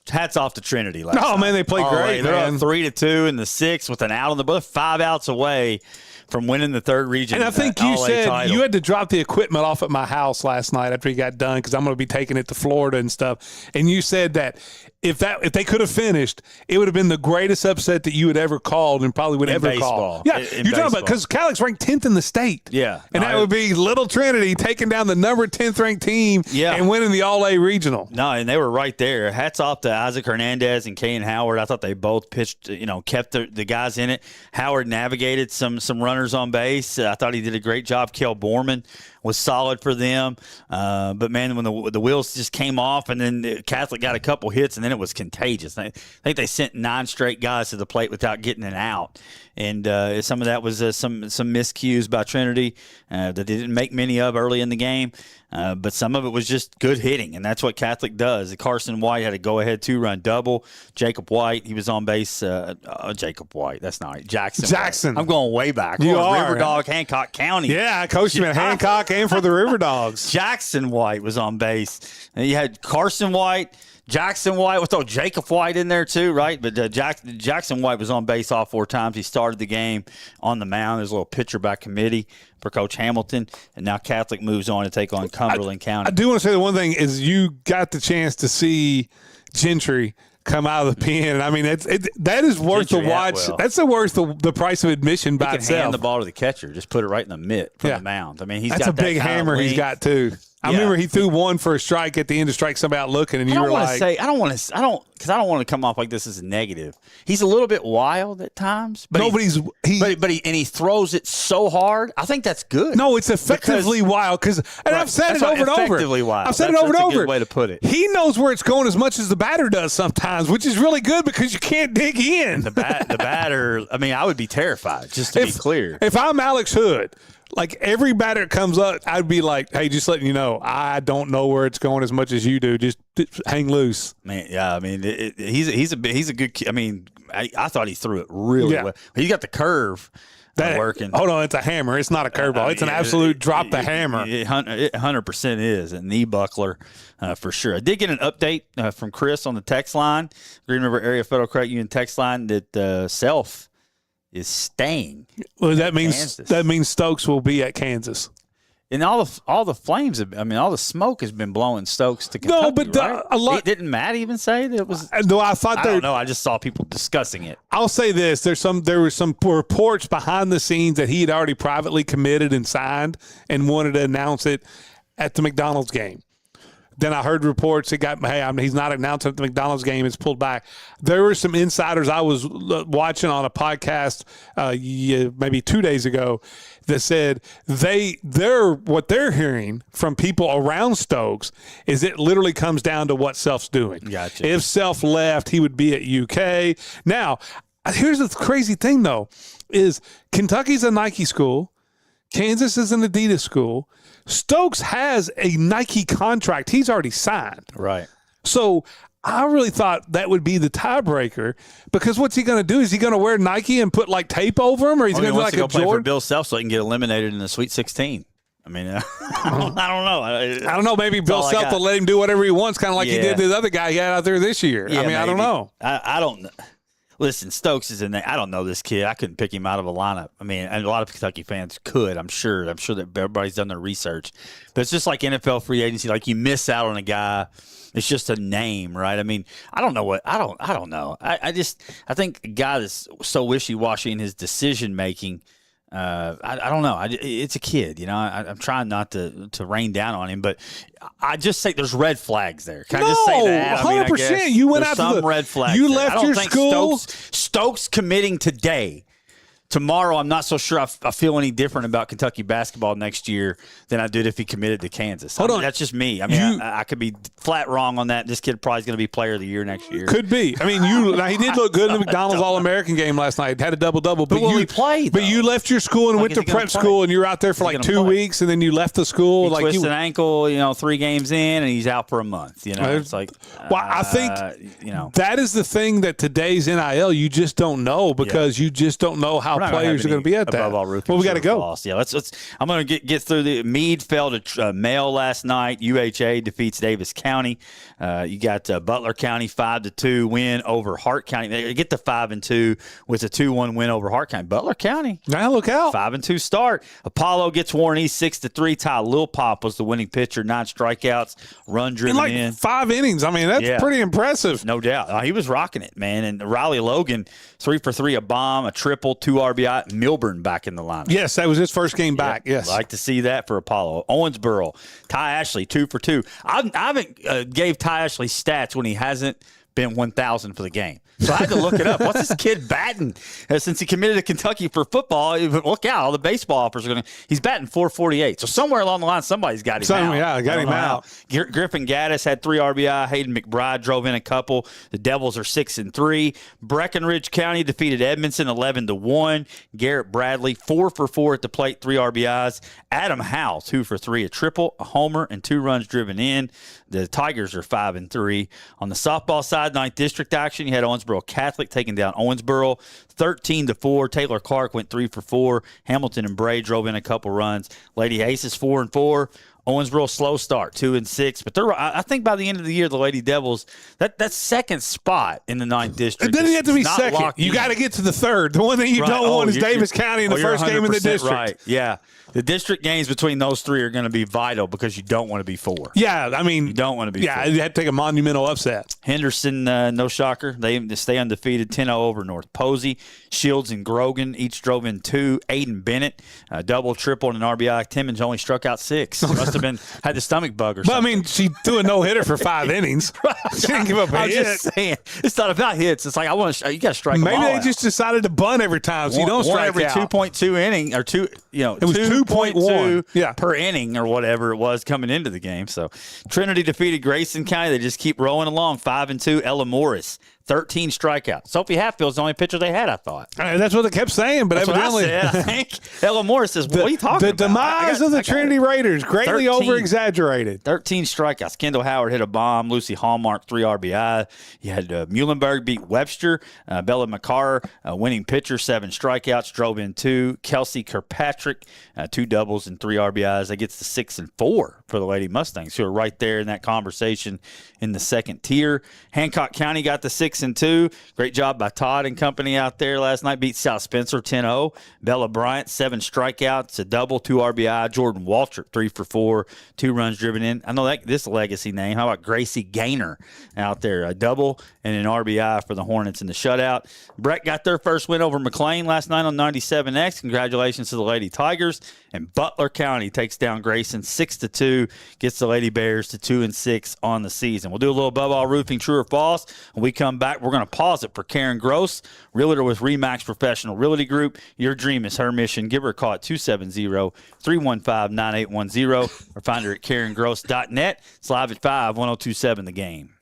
Hats off to Trinity. Man, they played great. They're up 3-2 in the 6th with an out on the both 5 outs away from winning the third region. And I think you said title. You had to drop the equipment off at my house last night after you got done because I'm going to be taking it to Florida and stuff. And you said that if they could have finished, it would have been the greatest upset that you had ever called and probably would ever call. Yeah, you're talking about because Catholics ranked 10th in the state. Yeah, and that would be Little Trinity taking down the number 10th ranked team. And winning the All-A regional. No, and they were right there. Hats off to Isaac Hernandez and Kane Howard. I thought they both pitched. Kept the guys in it. Howard navigated some runners runners on base. I thought he did a great job. Kel Borman was solid for them. But, man, when the wheels just came off and then Catholic got a couple hits and then it was contagious. I think they sent 9 straight guys to the plate without getting an out. And some of that was some miscues by Trinity that they didn't make many of early in the game. But some of it was just good hitting, and that's what Catholic does. Carson White had a go-ahead 2-run double. Jacob White, he was on base. Jacob White, that's not right. Jackson. I'm going way back. You are. River Dog, Hancock County. Yeah, I coached him at Hancock and for the River Dogs. Jackson White was on base. And you had Carson White, Jackson White. We'll throw Jacob White in there too, right? But Jackson White was on base all 4 times. He started the game on the mound. There's a little pitcher by committee for Coach Hamilton. And now Catholic moves on to take on Cumberland County. I do want to say the one thing is you got the chance to see Gentry come out of the pen. I mean, that is worth the watch. That's worth the price of admission by itself. He can hand the ball to the catcher. Just put it right in the mitt from the mound. I mean, that's got a big hammer he's got too. I remember he threw one for a strike at the end to strike somebody out looking, and you were like, I don't want to come off like this is a negative. He's a little bit wild at times, but he throws it so hard. I think that's good. No, it's effectively wild I've said it over and over. Effectively wild. I've said it over and over. That's a good way to put it. He knows where it's going as much as the batter does sometimes, which is really good because you can't dig in. The batter. I mean, I would be terrified. Just to be clear, if I'm Alex Hood. Like every batter that comes up, I'd be like, "Hey, just letting you know, I don't know where it's going as much as you do. Just hang loose." Man, yeah, I mean, he's a good kid. I mean, I thought he threw it really well. He got the curve working. Hold on, it's a hammer. It's not a curveball. It's an absolute drop the hammer. It 100% is a knee buckler for sure. I did get an update from Chris on the text line, Green River Area Federal Credit Union text line that Self is staying. Well, that means Stokes will be at Kansas. And all the flames, all the smoke has been blowing Stokes to Kentucky. No, but right? Didn't Matt even say that it was? No, I don't know. I just saw people discussing it. I'll say this: there were some reports behind the scenes that he had already privately committed and signed and wanted to announce it at the McDonald's game. Then I heard reports that he's not announcing at the McDonald's game. It's pulled back. There were some insiders I was watching on a podcast maybe 2 days ago that said what they're hearing from people around Stokes is it literally comes down to what Self's doing. Gotcha. If Self left, he would be at UK. Now, here's the crazy thing though, is Kentucky's a Nike school. Kansas is an Adidas school. Stokes has a Nike contract he's already signed. Right. So I really thought that would be the tiebreaker because what's he going to do? Is he going to wear Nike and put like tape over him, or he's going to do like a play Jordan? For Bill Self so he can get eliminated in the Sweet 16? I mean, I don't know. I don't know. Maybe Bill Self will let him do whatever he wants, kind of like he did to the other guy he had out there this year. Yeah, I don't know. I don't know. Listen, Stokes is in there. I don't know this kid. I couldn't pick him out of a lineup. I mean, and a lot of Kentucky fans could, I'm sure. I'm sure that everybody's done their research. But it's just like NFL free agency. Like, you miss out on a guy. It's just a name, right? I mean, I don't know. I think a guy that's so wishy-washy in his decision-making, I don't know. It's a kid, I'm trying not to rain down on him, but I just say there's red flags there. Can I just say that? 100%. You went out to the red flags. You left your school. Stokes committing today. Tomorrow, I'm not so sure I feel any different about Kentucky basketball next year than I did if he committed to Kansas. Hold on. That's just me. I mean, I could be flat wrong on that. This kid probably is going to be player of the year next year. Could be. I mean, he did look good in the McDonald's All-American game last night. Had a double-double. But he played, But you left your school and went to prep school, and you were out there for like 2 weeks, and then you left the school. He twisted an ankle, 3 games in, and he's out for a month. It's like, well, I think that is the thing that today's NIL, you just don't know because you just don't know how players are going to be at that. Above all rookie. Well, we got to go. Loss. Yeah, let's. I'm going to get through the. Meade fell to Mail last night. UHA defeats Davis County. You got Butler County 5-2 win over Hart County. They get to 5-2 with a 2-1 win over Hart County. Butler County. Now look out. 5-2 start. Apollo gets Warren East 6-3. Ty Lil Pop was the winning pitcher. 9 strikeouts. Run driven in 5 innings. I mean, that's pretty impressive. No doubt. He was rocking it, man. And Riley Logan 3 for 3, a bomb, a triple, 2 RBI. Milburn back in the lineup. Yes, that was his first game back. Yes. Like to see that for Apollo. Owensboro, Ty Ashley, 2 for 2. I haven't gave Ty Ashley stats when he hasn't been 1,000 for the game. So I had to look it up. What's this kid batting? Since he committed to Kentucky for football, look out, all the baseball offers are going to – he's batting .448. So somewhere along the line, somebody's got him out. Yeah, got him out. Griffin Gaddis had 3 RBI. Hayden McBride drove in a couple. The Devils are 6-3. Breckenridge County defeated Edmondson 11-1. Garrett Bradley 4 for 4 at the plate, 3 RBIs. Adam Howe 2 for 3, a triple, a homer, and 2 runs driven in. The Tigers are 5-3. On the softball side, 9th District action, you had Owensboro Catholic taking down Owensboro 13-4. Taylor Clark went 3 for 4. Hamilton and Bray drove in a couple runs. Lady Aces 4-4. Owensboro slow start, 2-6. But I think by the end of the year, the Lady Devils, that second spot in the 9th District. It doesn't have to be second. You got to get to the third. The one thing you don't want is Davis County in the first game in the district. Right. Yeah. The district games between those 3 are going to be vital because you don't want to be 4. Yeah, I mean, you don't want to be 4. Yeah, you had to take a monumental upset. Henderson, no shocker. They stay undefeated, 10-0 over North Posey. Shields and Grogan each drove in 2. Aiden Bennett, double, triple, and an RBI. Timmons only struck out 6. Must have had the stomach bug or something. But, I mean, she threw a no-hitter for 5 innings. She didn't give up a hit. I'm just saying. It's not about hits. It's like, you got to strike them all Maybe they out. just decided to bunt every time so you don't strike every out. 2.2 inning or 2, it was 2.1 per inning or whatever it was coming into the game. So Trinity defeated Grayson County. They just keep rolling along, 5-2. Ella Morris, 13 strikeouts. Sophie Hatfield's the only pitcher they had, I thought. That's what they kept saying, but that's evidently. What I think Ella Morris says, what are you talking about? The demise of the Trinity Raiders, greatly over-exaggerated. 13 strikeouts. Kendall Howard hit a bomb. Lucy Hallmark, 3 RBI. You had Muhlenberg beat Webster. Bella McCarr, winning pitcher, 7 strikeouts, drove in 2. Kelsey Kirkpatrick, 2 doubles and 3 RBIs. That gets to 6-4 for the Lady Mustangs, who are right there in that conversation in the second tier. Hancock County got the 6-2. Great job by Todd and company out there last night. Beat South Spencer 10-0. Bella Bryant, 7 strikeouts, a double, 2 RBI. Jordan Waltrip, 3 for 4, 2 runs driven in. I know this legacy name. How about Gracie Gaynor out there? A double and an RBI for the Hornets in the shutout. Breck got their first win over McLean last night on 97X. Congratulations to the Lady Tigers. And Butler County takes down Grayson 6-2, gets the Lady Bears to 2-6 on the season. We'll do a little above all roofing, true or false. When we come back, we're going to pause it for Karen Gross, realtor with Remax Professional Realty Group. Your dream is her mission. Give her a call at 270-315-9810 or find her at KarenGross.net. It's live at 5, 1027 The Game.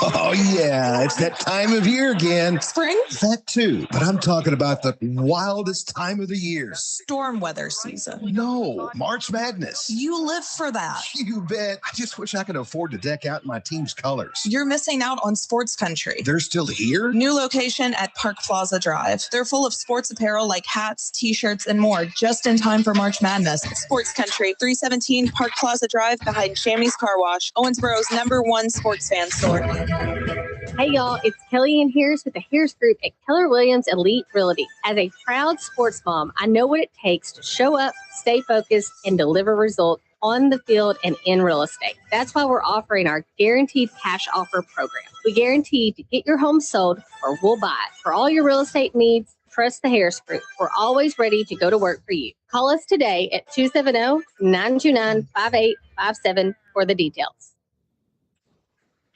Oh, yeah. It's that time of year again. Spring? That too. But I'm talking about the wildest time of the year. Storm weather season. No, March Madness. You live for that. You bet. I just wish I could afford to deck out my team's colors. You're missing out on Sports Country. They're still here? New location at Park Plaza Drive. They're full of sports apparel like hats, t-shirts, and more, just in time for March Madness. Sports Country, 317 Park Plaza Drive behind Shammy's Car Wash, Owensboro's #1 sports fan store. Hey y'all, it's Kellyanne Harris with the Harris Group at Keller Williams Elite Realty. As a proud sports mom, I know what it takes to show up, stay focused, and deliver results on the field and in real estate. That's why we're offering our Guaranteed Cash Offer program. We guarantee to get your home sold or we'll buy it. For all your real estate needs, trust the Harris Group. We're always ready to go to work for you. Call us today at 270-929-5857 for the details.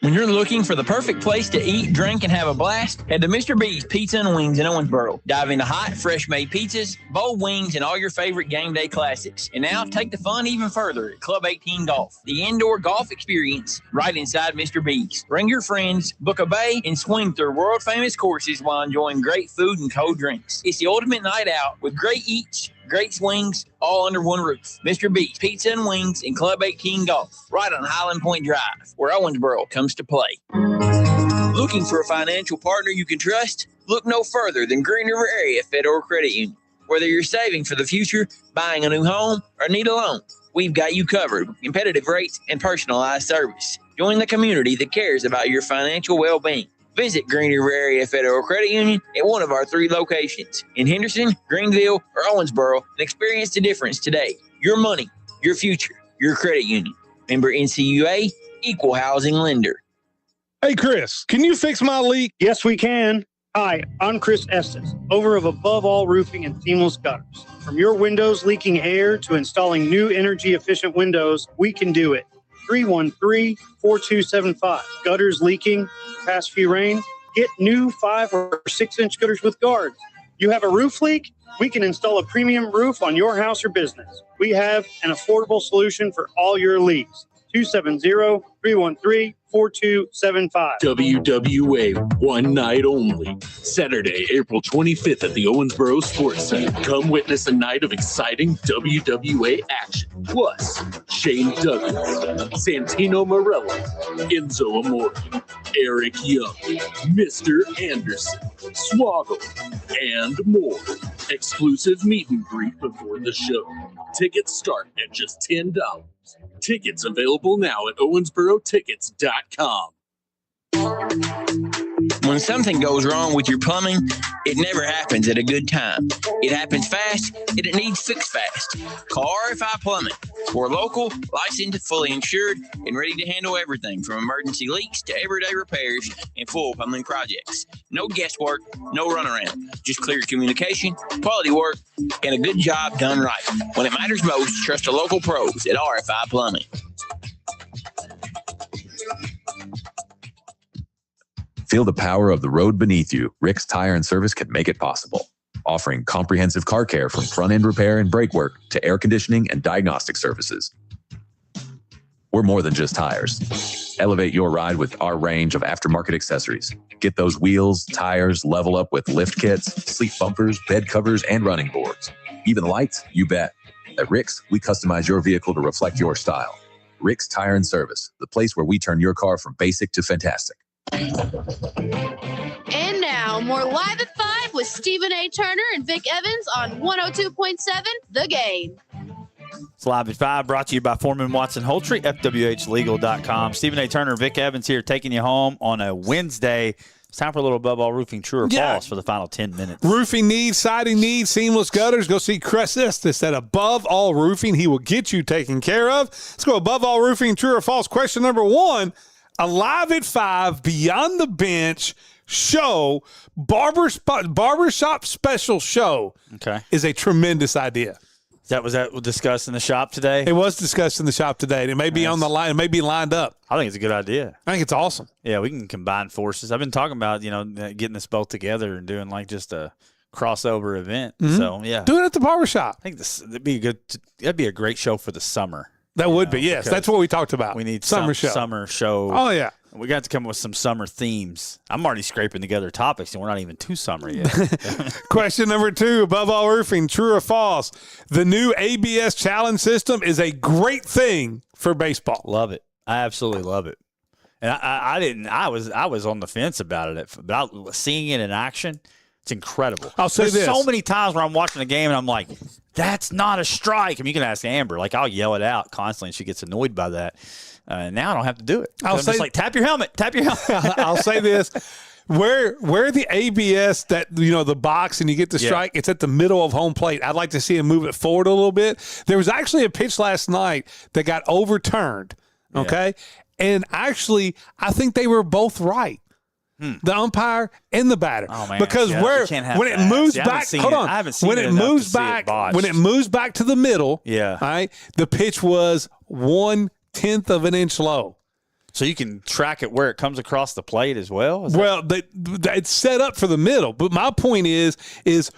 When you're looking for the perfect place to eat, drink, and have a blast, head to Mr. B's Pizza and Wings in Owensboro. Dive into hot, fresh-made pizzas, bold wings, and all your favorite game day classics. And now, take the fun even further at Club 18 Golf, the indoor golf experience right inside Mr. B's. Bring your friends, book a bay, and swing through world-famous courses while enjoying great food and cold drinks. It's the ultimate night out with great eats, great swings, all under one roof. Mr. B's Pizza and Wings in Club 18 Golf, right on Highland Point Drive, where Owensboro comes to play. Looking for a financial partner you can trust? Look no further than Green River Area Federal Credit Union. Whether you're saving for the future, buying a new home, or need a loan, we've got you covered with competitive rates and personalized service. Join the community that cares about your financial well-being. Visit Green River Area Federal Credit Union at one of our 3 locations in Henderson, Greenville, or Owensboro and experience the difference today. Your money, your future, your credit union. Member NCUA, Equal Housing Lender. Hey, Chris, can you fix my leak? Yes, we can. Hi, I'm Chris Estes, owner of Above All Roofing and Seamless Gutters. From your windows leaking air to installing new energy-efficient windows, we can do it. 313-4275. Gutters leaking, past few rains, Get new 5 or 6 inch gutters with guards. You have a roof leak? We can install a premium roof on your house or business. We have an affordable solution for all your leaks. 270-313-4275. WWA, one night only. Saturday, April 25th at the Owensboro Sports Center. Come witness a night of exciting WWA action. Plus, Shane Duggan, Santino Morello, Enzo Amore, Eric Young, Mr. Anderson, Swoggle, and more. Exclusive meet and greet before the show. Tickets start at just $10. Tickets available now at owensborotickets.com. When something goes wrong with your plumbing, it never happens at a good time. It happens fast, and it needs fixed fast. Call RFI Plumbing. We're local, licensed, fully insured, and ready to handle everything from emergency leaks to everyday repairs and full plumbing projects. No guesswork, no runaround. Just clear communication, quality work, and a good job done right. When it matters most, trust the local pros at RFI Plumbing. Feel the power of the road beneath you. Rick's Tire and Service can make it possible. Offering comprehensive car care from front-end repair and brake work to air conditioning and diagnostic services. We're more than just tires. Elevate your ride with our range of aftermarket accessories. Get those wheels, tires, level up with lift kits, seat bumpers, bed covers, and running boards. Even lights, you bet. At Rick's, we customize your vehicle to reflect your style. Rick's Tire and Service, the place where we turn your car from basic to fantastic. And now, more Live at 5 with Stephen A. Turner and Vic Evans on 102.7 The Game. It's Live at 5, brought to you by Foreman Watson Holtry, FWHlegal.com. Stephen A. Turner, Vic Evans here, taking you home on a Wednesday. It's time for a little Above All Roofing, true or false, for the final 10 minutes. Roofing needs, siding needs, seamless gutters. Go see Chris Estes at Above All Roofing. He will get you taken care of. Let's go Above All Roofing, true or false. Question number 1. A Live at 5 Beyond the Bench show, barbershop special show, is a tremendous idea. Was that discussed in the shop today? It was discussed in the shop today. It may be on the line. It may be lined up. I think it's a good idea. I think it's awesome. Yeah, we can combine forces. I've been talking about, getting us both together and doing like just a crossover event. Mm-hmm. So, yeah. Do it at the barbershop. I think that'd be a great show for the summer. That would be, yes. That's what we talked about. We need summer show. Oh, yeah. We got to come up with some summer themes. I'm already scraping together topics, and we're not even too summer yet. Question number 2, Above All Roofing, true or false? The new ABS challenge system is a great thing for baseball. Love it. I absolutely love it. And I was on the fence about it, but seeing it in action, it's incredible. I'll say There's so many times where I'm watching a game and I'm like, that's not a strike. I mean, you can ask Amber. Like, I'll yell it out constantly, and she gets annoyed by that. Now I don't have to do it. I'm just like, tap your helmet. I'll say this. Where the ABS, that the box and you get the strike, it's at the middle of home plate. I'd like to see him move it forward a little bit. There was actually a pitch last night that got overturned, okay? Yeah. And actually, I think they were both right. The umpire and the batter. Oh, man. Because when it moves back, hold on. I haven't seen when it moves back to the middle, right, the pitch was 1/10 of an inch low. So you can track it where it comes across the plate as well? It's set up for the middle. But my point is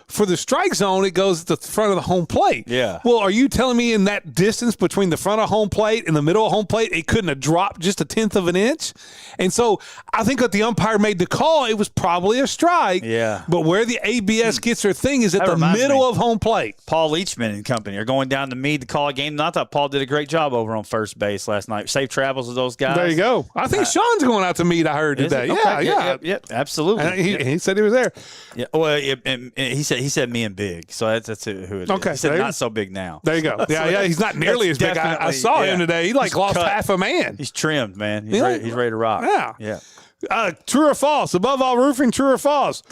for the strike zone, it goes at the front of the home plate. Yeah. Well, are you telling me in that distance between the front of home plate and the middle of home plate, it couldn't have dropped just 1/10 of an inch? And so I think that the umpire made the call, it was probably a strike. Yeah. But where the ABS gets their thing is at the middle of home plate. Paul Leachman and company are going down to Meade to call a game. I thought Paul did a great job over on first base last night. Safe travels with those guys. There you go. I think Sean's going out to meet. I heard today. Okay. Yeah, absolutely. And he said he was there. Yeah. Well, and he said me and Big. So that's who it is. Okay. He said not so big now. There you go. Yeah. He's not nearly as big. I saw him today. He lost half a man. He's trimmed, man. He's ready to rock. Yeah. True or false? Above All Roofing, true or false?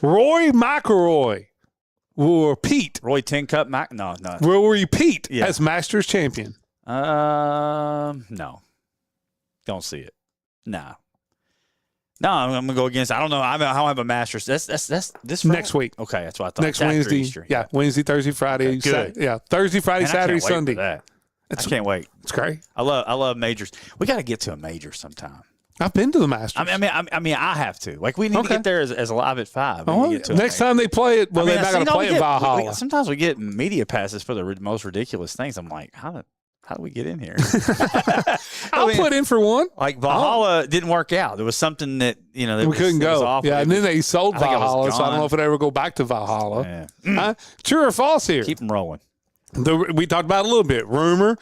Roy McIlroy or Pete? Roy Tin Cup Mac? No. Roy Pete as Masters champion? No. Don't see it. No, I'm gonna go against. I don't know. I don't have a Masters. That's this Friday? Next week. Okay, that's what I thought. Next Wednesday. Easter. Yeah, Wednesday, Thursday, Friday. Good. Thursday, Friday, Man, Saturday, I can't wait Sunday. for that. I can't wait. It's great. I love majors. We got to get to a major sometime. I've been to the Masters. I mean, I have to. Like, we need to get there as Live at 5. Next time they play it, they're not going to play it Valhalla. Sometimes we get media passes for the most ridiculous things. I'm like, how do we get in here? I'll put in for one. Like, Valhalla didn't work out. There was something that, that we couldn't go. Awful. Yeah, and then they sold Valhalla, so I don't know if it ever go back to Valhalla. Yeah. True or false here? Keep them rolling. We talked about it a little bit. Rumor,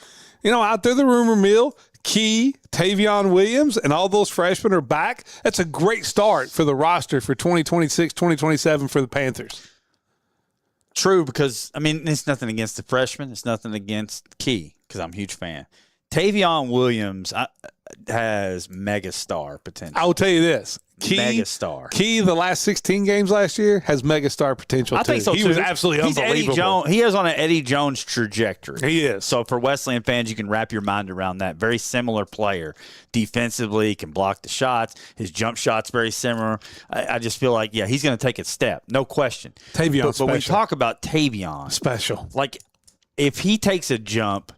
out there, the rumor mill. Key, Tavion Williams, and all those freshmen are back. That's a great start for the roster for 2026, 2027 for the Panthers. True, because, it's nothing against the freshmen. It's nothing against Key, because I'm a huge fan. Tavion Williams has megastar potential. I will tell you this. Megastar. Key, the last 16 games last year, has megastar potential, I think so, He too. was absolutely unbelievable. He is on an Eddie Jones trajectory. He is. So for Wesleyan fans, you can wrap your mind around that. Very similar player. Defensively, can block the shots. His jump shot's very similar. I just feel like, he's going to take a step. No question. Tavion special. But we talk about Tavion. Special. Like, if he takes a jump,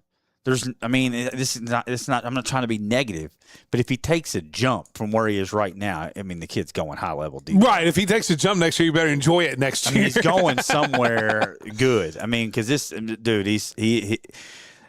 this is not, I'm not trying to be negative, but if he takes a jump from where he is right now, the kid's going high level deep. Right. If he takes a jump next year, you better enjoy it next year. He's going somewhere good. Because this dude, he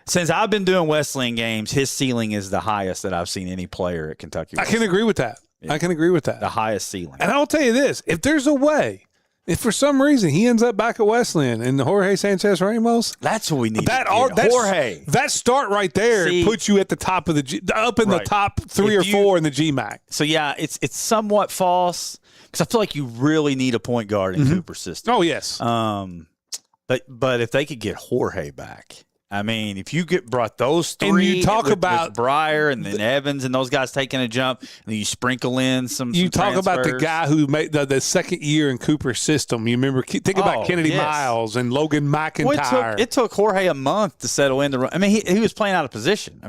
since I've been doing Wesleyan games, his ceiling is the highest that I've seen any player at Kentucky Wesleyan. I can agree with that. Yeah. I can agree with that. The highest ceiling. And I'll tell you this, if there's a way, if for some reason he ends up back at Wesleyan and Jorge Sanchez Ramos, that's what we need. Jorge, that start right there puts you at the top of the the top 3 or 4 in the GMAC. So it's somewhat false because I feel like you really need a point guard in Cooper's system. Oh yes. But if they could get Jorge back. If you brought those 3, and you talk about with Breyer and then Evans and those guys taking a jump, and then you sprinkle in some. You talk transfers. about the guy who made the second year in Cooper's system. You remember? Think about Kennedy Miles and Logan McIntyre. Well, it took Jorge a month to settle into. He was playing out of position.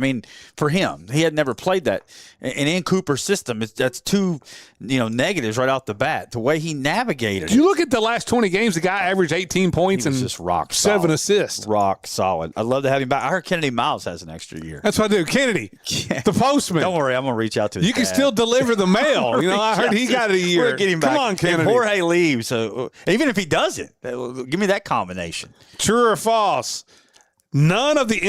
For him, he had never played that, and in Cooper's system, that's 2 negatives right off the bat. The way he navigated. You look at the last 20 games. The guy averaged 18 points and just rock 7 assists. Rock solid. I love to have him back. I heard Kennedy Miles has an extra year. That's what I do. Kennedy, the postman. Don't worry, I'm going to reach out to his You can dad. still deliver the mail. I heard he got a year. We're getting back. Come on, Kennedy. If Jorge leaves, so even if he doesn't, give me that combination. True or false? None of the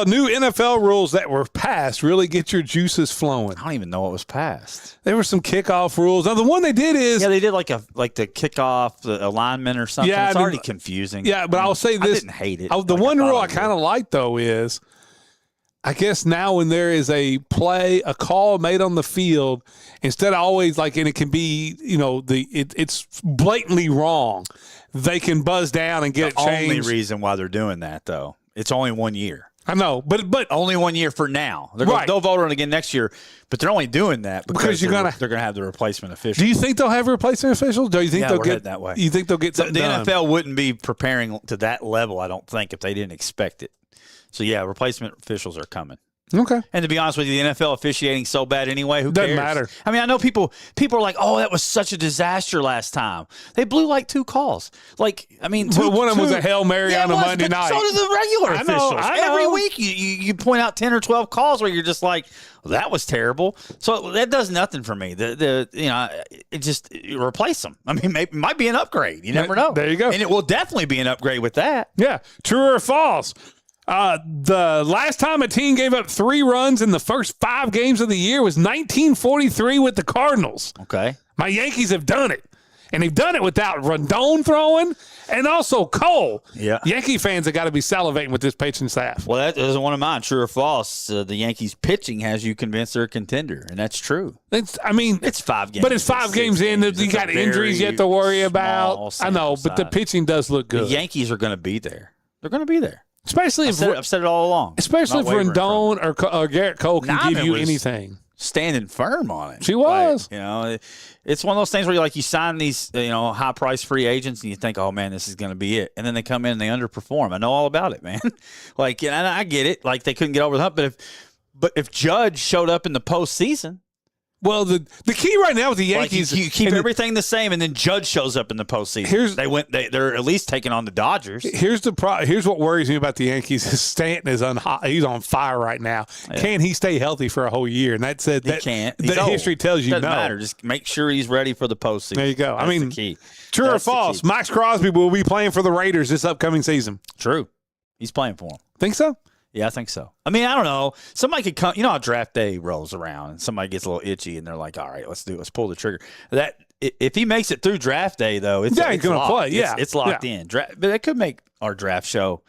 new NFL rules that were passed really get your juices flowing. I don't even know what was passed. There were some kickoff rules. Now, the one they did is... Yeah, they did like the kickoff, the alignment or something. Yeah, it's already confusing. Yeah, but I'll say this. I didn't hate it. The one rule I kind of like, though, is I guess now when there is a call made on the field, instead of always and it can be, it's blatantly wrong, they can buzz down and get it changed. The only reason why they're doing that, though, it's only 1 year. I know, but only 1 year for now. They'll vote on it again next year, but they're only doing that because they're going to have the replacement officials. Do you think they'll have replacement officials? Do you think they'll get that way? You think they'll get something done? The NFL wouldn't be preparing to that level, I don't think, if they didn't expect it. So replacement officials are coming. Okay. And to be honest with you, the NFL officiating so bad anyway, who cares? Doesn't matter. I know people are like, oh, that was such a disaster last time. They blew 2 calls. One of them was a Hail Mary on a Monday night. So did the regular officials. I know. Every week you point out 10 or 12 calls where you're just like, well, that was terrible. So that does nothing for me. Replace them. It might be an upgrade. You never know. There you go. And it will definitely be an upgrade with that. Yeah. True or false? The last time a team gave up 3 runs in the first 5 games of the year was 1943 with the Cardinals. Okay. My Yankees have done it. And they've done it without Rondon throwing and also Cole. Yeah. Yankee fans have got to be salivating with this pitching staff. Well, that is one of mine. True or false? The Yankees pitching has you convinced they're a contender, and that's true. It's 5 games. But it's 5 games in. You got injuries you have to worry about. I know, but the pitching does look good. The Yankees are going to be there. They're going to be there. Especially I've said it all along. Especially if Rendon or Garrett Cole can give you anything. Standing firm on it. She was. It's one of those things where you sign these high price free agents and you think, oh man, this is going to be it, and then they come in and they underperform. I know all about it, man. And I get it. They couldn't get over the hump, but if Judge showed up in the postseason, Well, the key right now with the Yankees, you keep everything the same, and then Judge shows up in the postseason. They're at least taking on the Dodgers. Here's what worries me about the Yankees is Stanton is he's on fire right now. Yeah. Can he stay healthy for a whole year? And that said, he can't. That history tells you doesn't no. matter. Just make sure he's ready for the postseason. There you go. That's the key. True or false? Max Crosby will be playing for the Raiders this upcoming season. True. He's playing for them. Think so? Yeah, I think so. I mean, I don't know. Somebody could come. You know how draft day rolls around, and somebody gets a little itchy, and they're like, "All right, let's pull the trigger." That if he makes it through draft day, though, it's he's going to play. Yeah, it's locked in. But that could make our draft show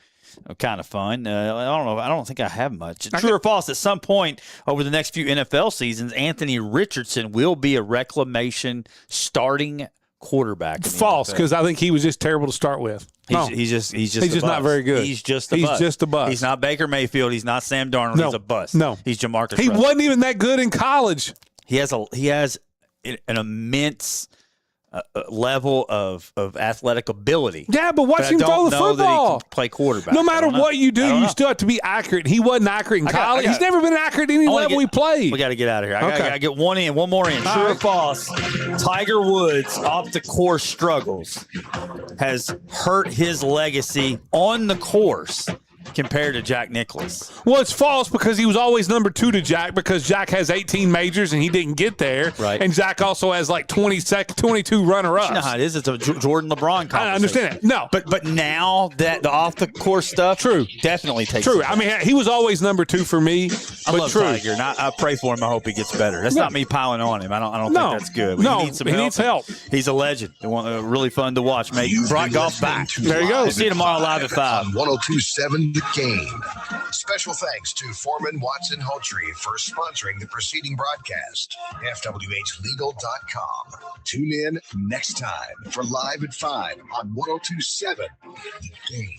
kind of fun. I don't know. I don't think I have much. True or false? At some point over the next few NFL seasons, Anthony Richardson will be a reclamation starting quarterback. False, because I think he was just terrible to start with. He's just not very good. He's just a bust. He's not Baker Mayfield. He's not Sam Darnold. No. He's a bust. No, he's Jamarcus. He Russell. wasn't even that good in college. He has an immense level of athletic ability. Yeah, but watch him throw the football. That he can play quarterback. No matter what you do, you still have to be accurate. He wasn't accurate in college. He's never been accurate at any level he played. We got to get out of here. I got to get one more in. True or false? Tiger Woods off the course struggles has hurt his legacy on the course compared to Jack Nicklaus. Well, it's false because he was always number 2 to Jack because Jack has 18 majors and he didn't get there. Right. And Jack also has like 22 runner-ups. You know how it is. It's a Jordan LeBron conversation. I understand that. No. But now that the off-the-course stuff definitely takes True. I mean, he was always number 2 for me. I love Tiger, and I pray for him. I hope he gets better. That's not me piling on him. I don't think that's good. But he needs some help. He needs help. He's a legend. Really fun to watch, mate. Brought golf back. There you go. We'll see you tomorrow live at 5. 102.7 The Game. Special thanks to Foreman Watson Hultree for sponsoring the preceding broadcast. FWHlegal.com. Tune in next time for Live at 5 on 102.7 The Game.